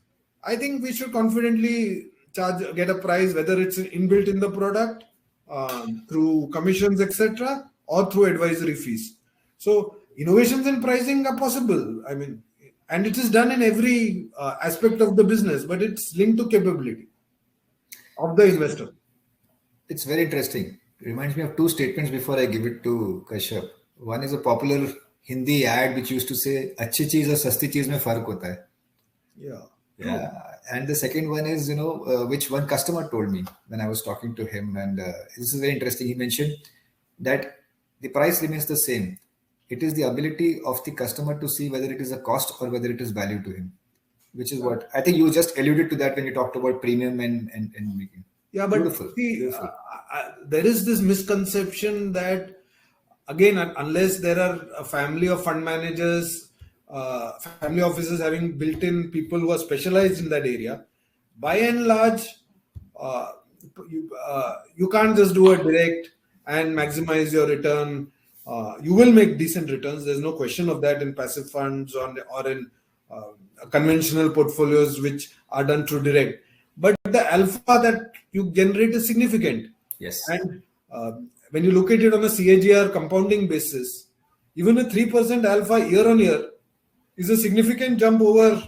I think we should confidently get a price, whether it's inbuilt in the product, through commissions, etc., or through advisory fees. So innovations in pricing are possible. I mean, and it is done in every aspect of the business, but it's linked to capability of the investor. It's very interesting. It reminds me of two statements before I give it to Kashyap. One is a popular Hindi ad which used to say, "अच्छी चीज और सस्ती चीज में फर्क होता है." Yeah. Yeah, and the second one is, which one customer told me when I was talking to him, and this is very interesting. He mentioned that the price remains the same. It is the ability of the customer to see whether it is a cost or whether it is value to him, which is what I think you just alluded to that when you talked about premium and making. Yeah, but Beautiful, see, beautiful. there is this misconception that, again, unless there are a family of fund managers, family offices having built-in people who are specialized in that area, by and large, you can't just do a direct and maximize your return. You will make decent returns. There's no question of that in passive funds or in conventional portfolios which are done through direct. But the alpha that you generate is significant. Yes. And when you look at it on a CAGR compounding basis, even a 3% alpha year on year is a significant jump over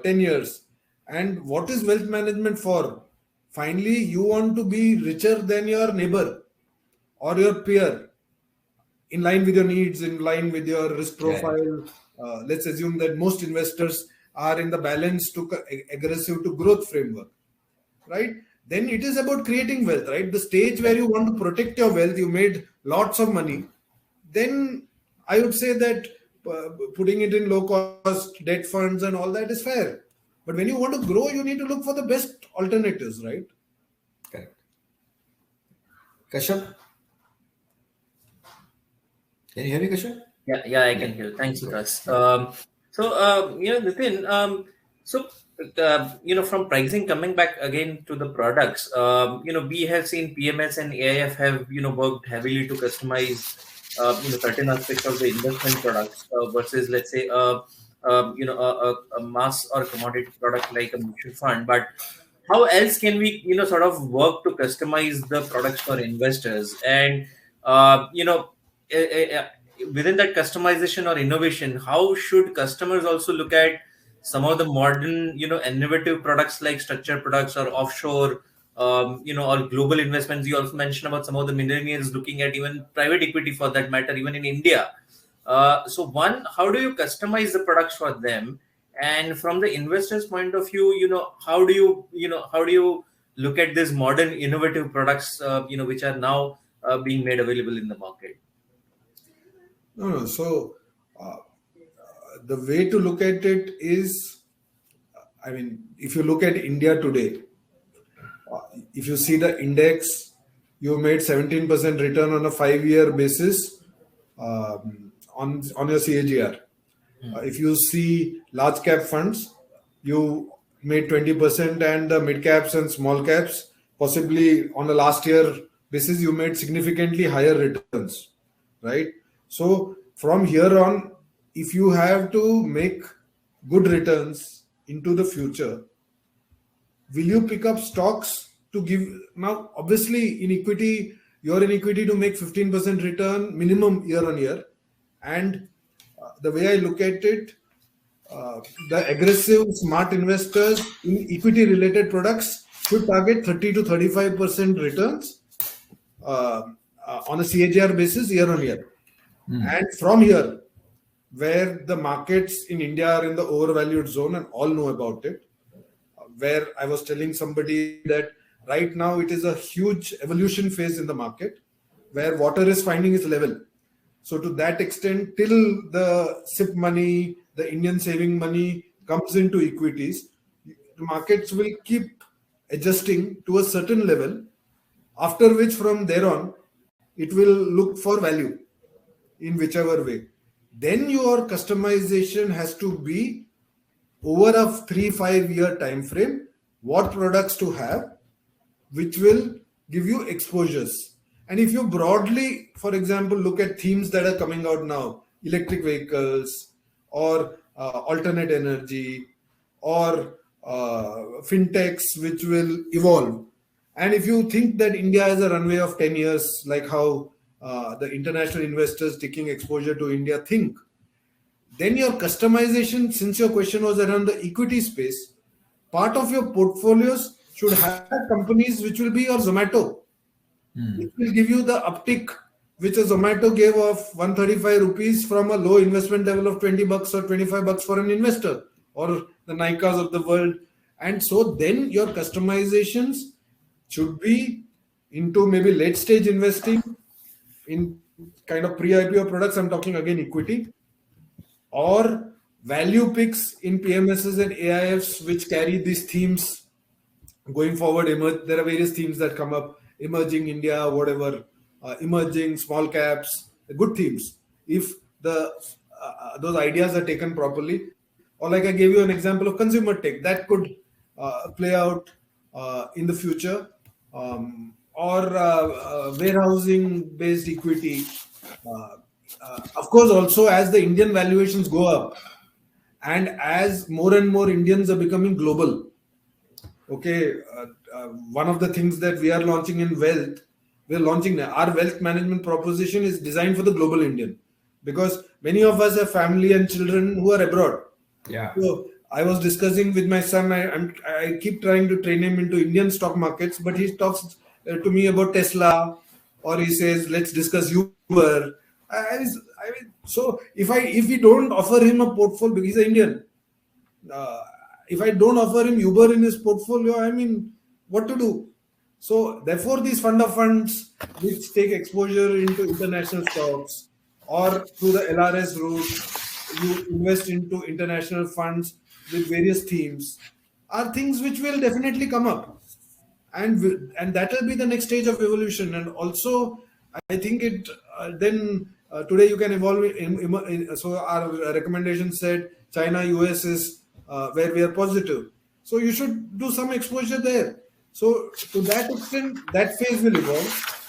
10 years. And what is wealth management for? Finally, you want to be richer than your neighbor or your peer, in line with your needs, in line with your risk profile. Let's assume that most investors are in the balance to aggressive to growth framework, right? Then it is about creating wealth, right? The stage where you want to protect your wealth, you made lots of money, then I would say that putting it in low cost debt funds and all that is fair. But when you want to grow, you need to look for the best alternatives, right? Correct. Kashyap? Can you hear me, Kashyap? Yeah, I can hear. Thanks, Vikaas. Nitin, from pricing, coming back again to the products, we have seen PMS and AIF have, worked heavily to customize, certain aspects of the investment products versus, let's say, a mass or commodity product like a mutual fund. But how else can we, sort of work to customize the products for investors? And, within that customization or innovation, how should customers also look at some of the modern, innovative products like structured products or offshore, or global investments? You also mentioned about some of the millennials looking at even private equity for that matter, even in India. So one, how do you customize the products for them? And from the investor's point of view, how do you look at these modern innovative products, which are now being made available in the market? No. So the way to look at it is, if you look at India today, if you see the index, you made 17% return on a 5-year basis on your CAGR. If you see large cap funds, you made 20%, and the mid caps and small caps, possibly on the last year basis, you made significantly higher returns, right? So from here on, if you have to make good returns into the future, will you pick up stocks to give? Now, obviously, in equity, you're in equity to make 15% return minimum year on year. And the way I look at it, the aggressive smart investors in equity related products should target 30 to 35% returns on a CAGR basis year on year. And from here, where the markets in India are in the overvalued zone and all know about it, where I was telling somebody that right now it is a huge evolution phase in the market where water is finding its level. So to that extent, till the SIP money, the Indian saving money comes into equities, the markets will keep adjusting to a certain level, after which from there on, it will look for value in whichever way. Then your customization has to be over a 3-5 year time frame, what products to have, which will give you exposures. And if you broadly, for example, look at themes that are coming out now, electric vehicles or alternate energy or fintechs, which will evolve. And if you think that India has a runway of 10 years, like how the international investors taking exposure to India think, then your customization, since your question was around the equity space, part of your portfolios should have companies which will be your Zomato, which will give you the uptick which a Zomato gave of 135 rupees from a low investment level of $20 or $25 for an investor. or the Nikas of the world. And so then your customizations should be into maybe late stage investing in kind of pre-IPO products. I'm talking again equity, or value picks in PMSs and AIFs which carry these themes going forward. There are various themes that come up: emerging India, whatever, emerging small caps, good themes. If those ideas are taken properly, or like I gave you an example of consumer tech that could play out in the future, or warehousing based equity. Of course, also as the Indian valuations go up, and as more and more Indians are becoming global. Okay, one of the things that we are launching in wealth, we're launching now. Our wealth management proposition is designed for the global Indian, because many of us have family and children who are abroad. Yeah. So I was discussing with my son. I keep trying to train him into Indian stock markets, but he talks to me about Tesla, or he says, "Let's discuss Uber." So if we don't offer him a portfolio, because he's an Indian. If I don't offer him Uber in his portfolio, I mean, what to do? So therefore, these fund of funds which take exposure into international stocks, or through the LRS route, you invest into international funds with various themes, are things which will definitely come up, and that will be the next stage of evolution. And also, I think it then today you can evolve. So our recommendation said China, US is where we are positive. So you should do some exposure there. So to that extent, that phase will evolve.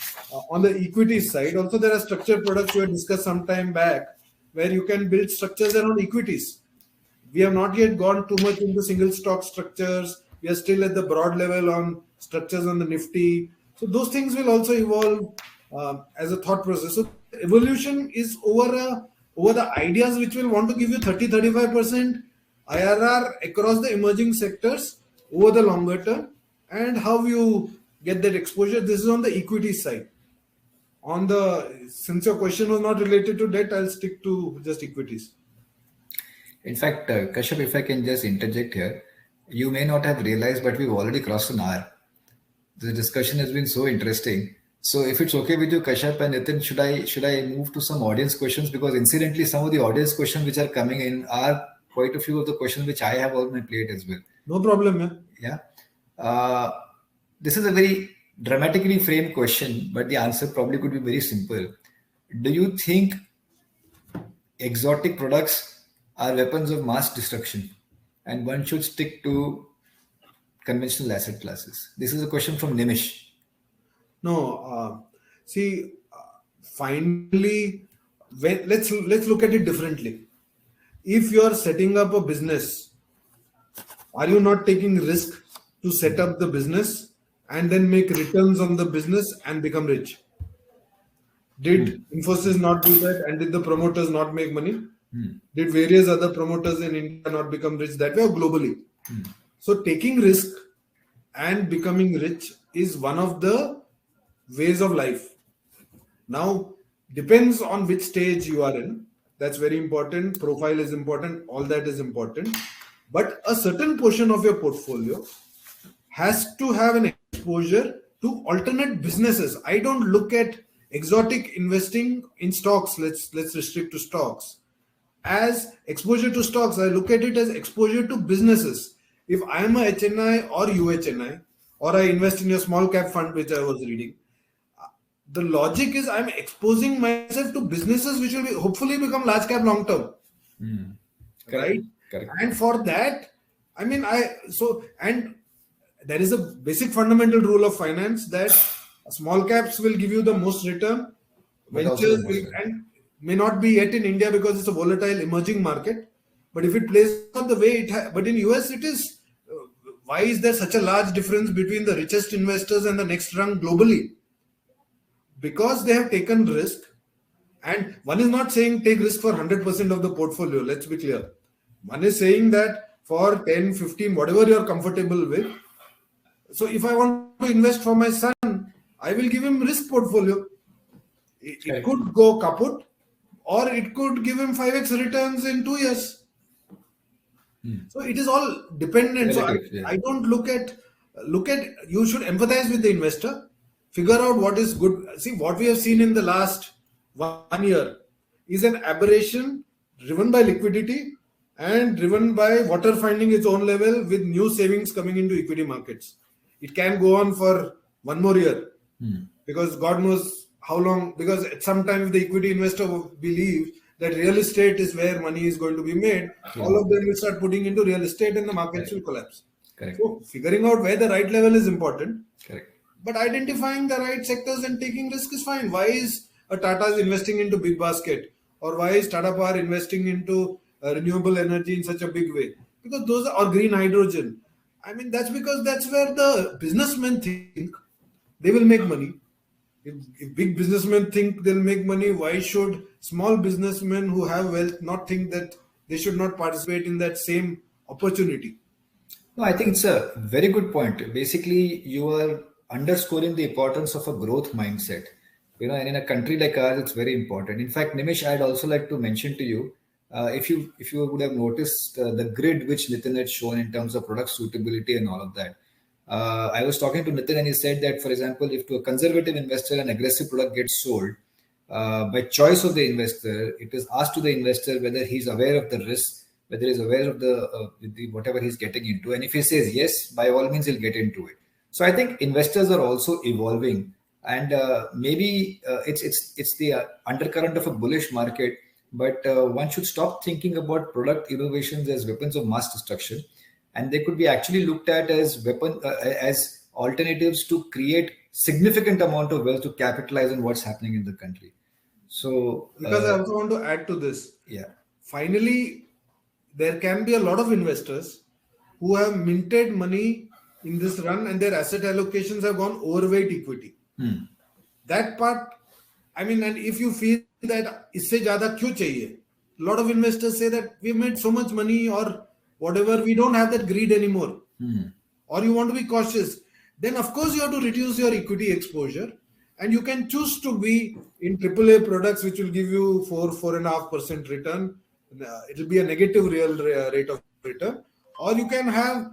On the equity side, also there are structured products we had discussed some time back, where you can build structures around equities. We have not yet gone too much into single stock structures. We are still at the broad level on structures on the Nifty. So those things will also evolve as a thought process. So evolution is over the ideas which will want to give you 30-35% IRR across the emerging sectors over the longer term, and how you get that exposure. This is on the equity side. Since your question was not related to debt, I'll stick to just equities. In fact, Kashyap, if I can just interject here, you may not have realized, but we've already crossed an hour. The discussion has been so interesting. So if it's okay with you, Kashyap and Nitin, should I move to some audience questions? Because incidentally, some of the audience questions which are coming in are quite a few of the questions which I have on my plate as well. No problem. Yeah. This is a very dramatically framed question, but the answer probably could be very simple. Do you think exotic products are weapons of mass destruction, and one should stick to conventional asset classes? This is a question from Nimish. No, finally, let's look at it differently. If you are setting up a business, are you not taking risk to set up the business and then make returns on the business and become rich? Did Infosys not do that, and did the promoters not make money? Did various other promoters in India not become rich that way, or globally? So taking risk and becoming rich is one of the ways of life. Now, depends on which stage you are in. That's very important. Profile is important. All that is important. But a certain portion of your portfolio has to have an exposure to alternate businesses. I don't look at exotic investing in stocks. Let's restrict to stocks. As exposure to stocks, I look at it as exposure to businesses. If I am a HNI or UHNI, or I invest in a small cap fund, which I was reading, the logic is I'm exposing myself to businesses which will hopefully become large cap long term. Right? Correct. And for that, and there is a basic fundamental rule of finance that small caps will give you the most return. Ventures and may not be yet in India because it's a volatile emerging market. But if it plays out the way but in US it is, why is there such a large difference between the richest investors and the next rung globally? Because they have taken risk, and one is not saying take risk for 100% of the portfolio. Let's be clear. One is saying that for 10, 15, whatever you are comfortable with. So if I want to invest for my son, I will give him risk portfolio. It could go kaput, or it could give him 5x returns in 2 years. So it is all dependent. So I don't look at, you should empathize with the investor, figure out what is good. See, what we have seen in the last 1 year is an aberration driven by liquidity and driven by water finding its own level with new savings coming into equity markets. It can go on for 1 more year because God knows how long, because at some time if the equity investor believes that real estate is where money is going to be made, all of them will start putting into real estate and the markets will collapse. Correct. So figuring out where the right level is important. Correct. But identifying the right sectors and taking risk is fine. Why is a Tata investing into big basket, or why is Tata Power investing into renewable energy in such a big way? Because those are, or green hydrogen. I mean, that's because that's where the businessmen think they will make money. If big businessmen think they'll make money, why should small businessmen who have wealth not think that they should not participate in that same opportunity? No, I think it's a very good point. Basically, you are underscoring the importance of a growth mindset. And in a country like ours, it's very important. In fact, Nimish, I'd also like to mention to you, if you would have noticed the grid which Nitin had shown in terms of product suitability and all of that. I was talking to Nitin and he said that, for example, if to a conservative investor an aggressive product gets sold, by choice of the investor, it is asked to the investor whether he's aware of the risk, whether he's aware of the whatever he's getting into. And if he says yes, by all means, he'll get into it. So I think investors are also evolving, and maybe it's the undercurrent of a bullish market, but one should stop thinking about product innovations as weapons of mass destruction, and they could be actually looked at as as alternatives to create significant amount of wealth to capitalize on what's happening in the country. So because I also want to add to this. Yeah. Finally, there can be a lot of investors who have minted money in this run and their asset allocations have gone overweight equity. That part, I mean, and if you feel that isse zyada kyun chahiye, a lot of investors say that we made so much money or whatever, we don't have that greed anymore. Or you want to be cautious. Then of course you have to reduce your equity exposure, and you can choose to be in AAA products which will give you 4.5% return. It will be a negative real rate of return, or you can have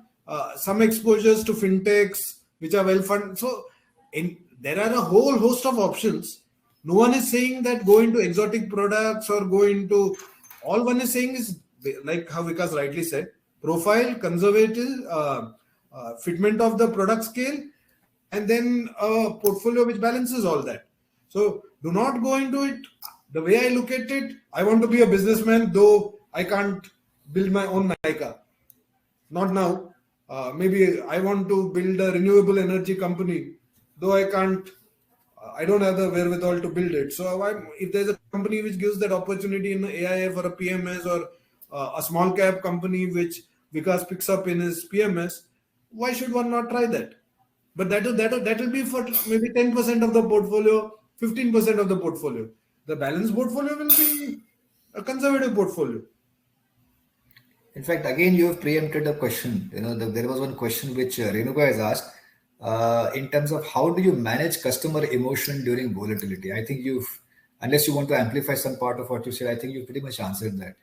some exposures to fintechs which are well funded. So there are a whole host of options. No one is saying that go into exotic products or go into, all one is saying is, like how Vikaas rightly said, profile, conservative, fitment of the product scale, and then a portfolio which balances all that. So do not go into it. The way I look at it, I want to be a businessman, though I can't build my own Nykaa. Not now. Maybe I want to build a renewable energy company, though I can't. I don't have the wherewithal to build it. So if there's a company which gives that opportunity in AIF or a PMS, or a small cap company which Vikaas picks up in his PMS, why should one not try that? But that will be for maybe 10% of the portfolio, 15% of the portfolio. The balanced portfolio will be a conservative portfolio. In fact, again, you have preempted a question. There was one question which Renuka has asked in terms of how do you manage customer emotion during volatility. I think unless you want to amplify some part of what you said, I think you pretty much answered that.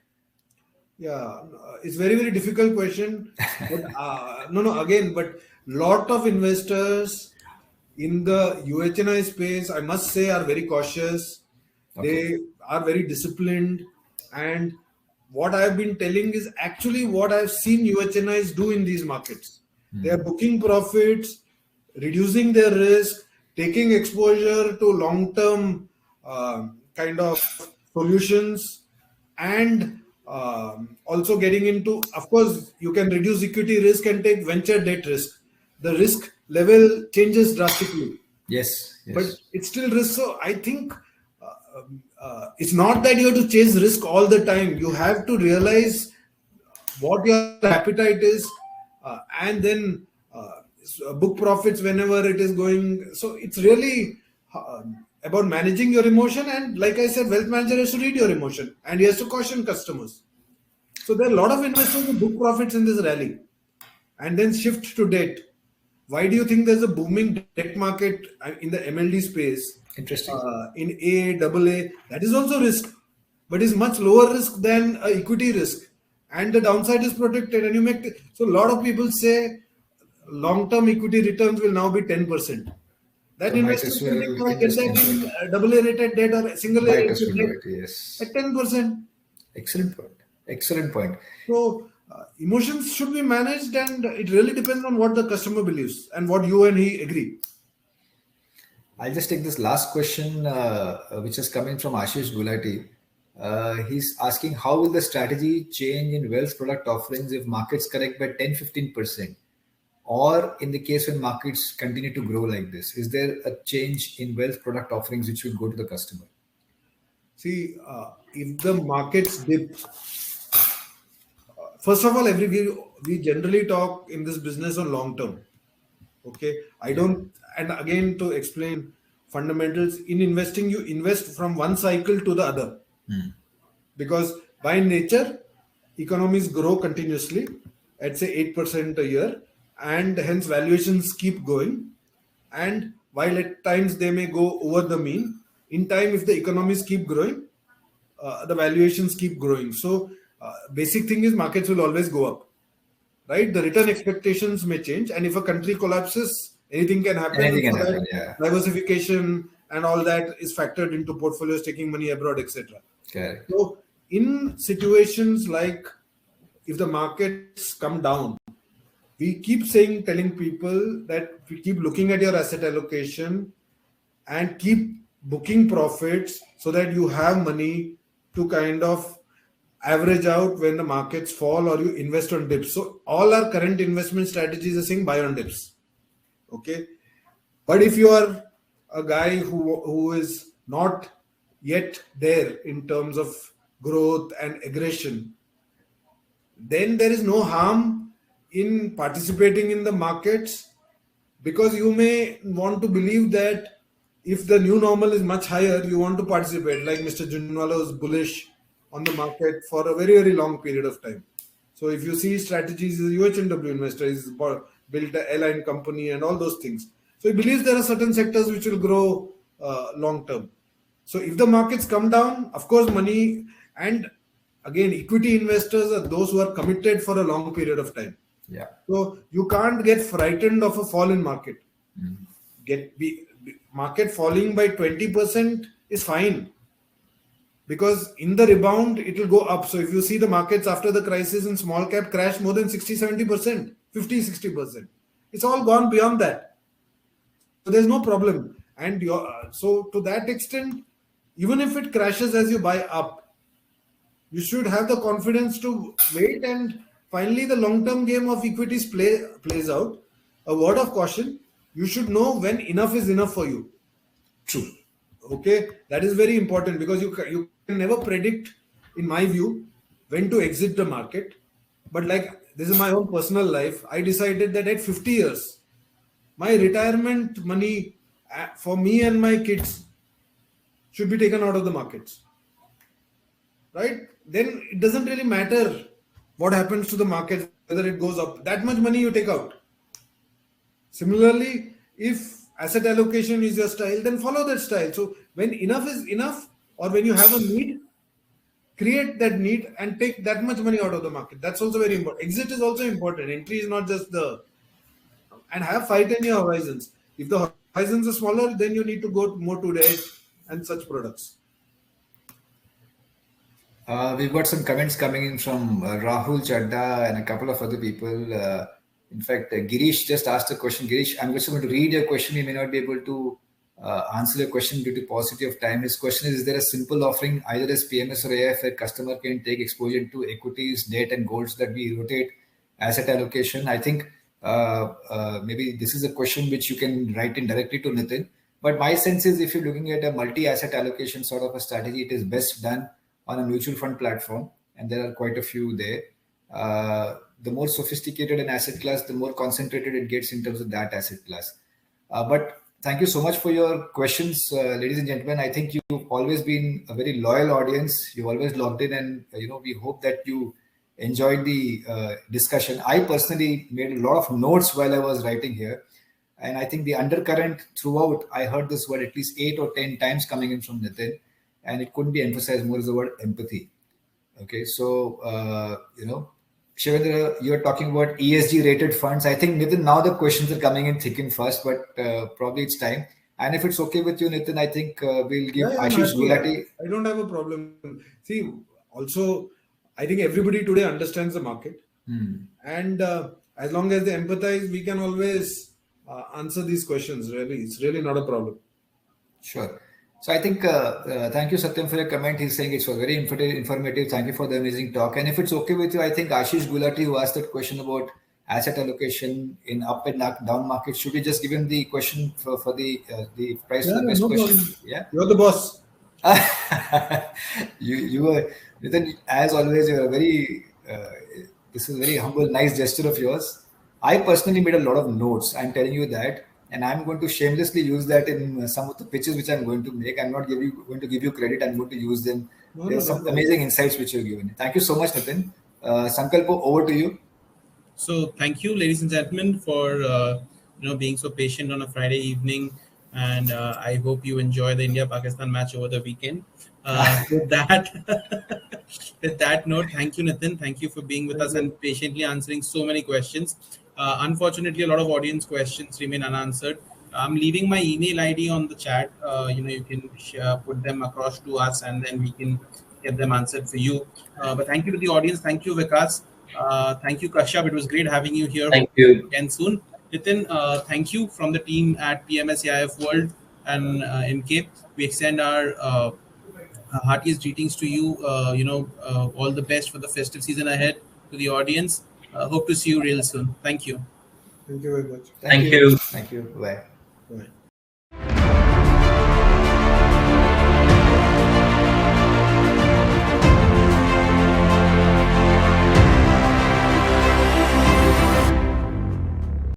Yeah, it's very, very difficult question. But but lot of investors in the UHNI space, I must say, are very cautious. Okay. They are very disciplined, and what I've been telling is actually what I've seen UHNIs do in these markets. They are booking profits, reducing their risk, taking exposure to long-term kind of solutions, and also getting into, of course, you can reduce equity risk and take venture debt risk. The risk level changes drastically. Yes. But it's still risk. So I think it's not that you have to chase risk all the time. You have to realize what your appetite is, and then book profits whenever it is going. So it's really about managing your emotion. And like I said, wealth manager has to read your emotion and he has to caution customers. So there are a lot of investors who book profits in this rally and then shift to debt. Why do you think there's a booming debt market in the MLD space? Interesting. In AA, that is also risk, but is much lower risk than equity risk. and the downside is protected, and you make so a lot of people say long-term equity returns will now be 10%. That So might investor as can well get invest that into in it. double A rated debt or single A Might rated as well do debt it. Yes. at 10%. Excellent point. Excellent point. So emotions should be managed, and it really depends on what the customer believes and what you and he agree. I'll just take this last question, which is coming from Ashish Gulati. He's asking, how will the strategy change in wealth product offerings if markets correct by 10-15%? Or in the case when markets continue to grow like this, is there a change in wealth product offerings which will go to the customer? See, if the markets dip, first of all, we generally talk in this business on long term. Okay, I don't, and again to explain fundamentals in investing, you invest from one cycle to the other, because by nature, economies grow continuously at say 8% a year, and hence valuations keep going. And while at times they may go over the mean, in time, if the economies keep growing, the valuations keep growing. So, basic thing is markets will always go up, right? The return expectations may change, and if a country collapses, anything can happen. Anything can So happen, that diversification and all that is factored into portfolios, taking money abroad, etc. Correct. So, in situations like if the markets come down, we keep telling people that we keep looking at your asset allocation and keep booking profits so that you have money to kind of average out when the markets fall, or you invest on dips. So all our current investment strategies are saying buy on dips. Okay. But if you are a guy who is not yet there in terms of growth and aggression, then there is no harm in participating in the markets, because you may want to believe that if the new normal is much higher, you want to participate. Like Mr. Junwala was bullish on the market for a very, very long period of time. So if you see strategies, a UHNW investor is built an airline company and all those things. So he believes there are certain sectors which will grow long term. So if the markets come down, of course, money, and again, equity investors are those who are committed for a long period of time. Yeah. So you can't get frightened of a fall in market. Market falling by 20% is fine, because in the rebound it will go up. So if you see the markets after the crisis in small cap crash more than 60-70%, 50-60%, it's all gone beyond that. So there's no problem. And so to that extent, even if it crashes as you buy up, you should have the confidence to wait, and finally the long-term game of equities plays out. A word of caution: you should know when enough is enough for you. True. Okay, that is very important, because you can never predict, in my view, when to exit the market. But like, this is my own personal life. I decided that at 50 years, my retirement money for me and my kids should be taken out of the markets. Right? Then it doesn't really matter what happens to the market, whether it goes up. That much money you take out. Similarly, if asset allocation is your style, then follow that style. So when enough is enough, or when you have a need, create that need and take that much money out of the market. That's also very important. Exit is also important. Entry is not just and have 5-10 year horizons. If the horizons are smaller, then you need to go more to debt and such products. We've got some comments coming in from Rahul Chadda and a couple of other people. In fact, Girish just asked a question. Girish, I'm just going to read your question. We may not be able to answer your question due to paucity of time. His question is there a simple offering, either as PMS or AIF, where customer can take exposure to equities, debt, and gold, so that we rotate asset allocation? I think maybe this is a question which you can write in directly to Nitin. But my sense is, if you're looking at a multi-asset allocation sort of a strategy, it is best done on a mutual fund platform, and there are quite a few there. The more sophisticated an asset class, the more concentrated it gets in terms of that asset class. But thank you so much for your questions, ladies and gentlemen. I think you've always been a very loyal audience. You've always logged in, and we hope that you enjoyed the discussion. I personally made a lot of notes while I was writing here, and I think the undercurrent throughout, I heard this word at least 8 or 10 times coming in from Nitin, and it couldn't be emphasized more, is the word empathy. Okay, so Shivendra, you're talking about ESG rated funds. I think, Nitin, now the questions are coming in thick and fast, but probably it's time. And if it's okay with you, Nitin, I think we'll give I'm Ashish happy. Gulati. I don't have a problem. See, also, I think everybody today understands the market. And as long as they empathize, we can always answer these questions. Really, it's really not a problem. Sure. So I think, thank you, Satyam, for your comment. He's saying it's very informative. Thank you for the amazing talk. And if it's okay with you, I think Ashish Gulati, who asked that question about asset allocation in up and down market, should we just give him the question for the price for the best question? Problem. Yeah. You're the boss. you were, Nitin, as always, you're a very, this is a very humble, nice gesture of yours. I personally made a lot of notes. I'm telling you that. And I'm going to shamelessly use that in some of the pitches which I'm going to make. I'm not going to give you credit. I'm going to use them. There's some amazing insights which you've given. Thank you so much, Nitin. Sankalpo, over to you. So thank you, ladies and gentlemen, for being so patient on a Friday evening. And I hope you enjoy the India-Pakistan match over the weekend. With that note, thank you, Nitin. Thank you for being with us and patiently answering so many questions. Unfortunately, a lot of audience questions remain unanswered. I'm leaving my email ID on the chat. You can put them across to us, and then we can get them answered for you. But thank you to the audience. Thank you, Vikaas. Thank you, Kashyap. It was great having you here. Thank you. Again soon. Nitin, thank you from the team at PMS AIF World and Emkay. We extend our heartiest greetings to you. All the best for the festive season ahead. To the audience, hope to see you real soon. Thank you. Thank you very much. Thank you. Thank you. Bye. Bye.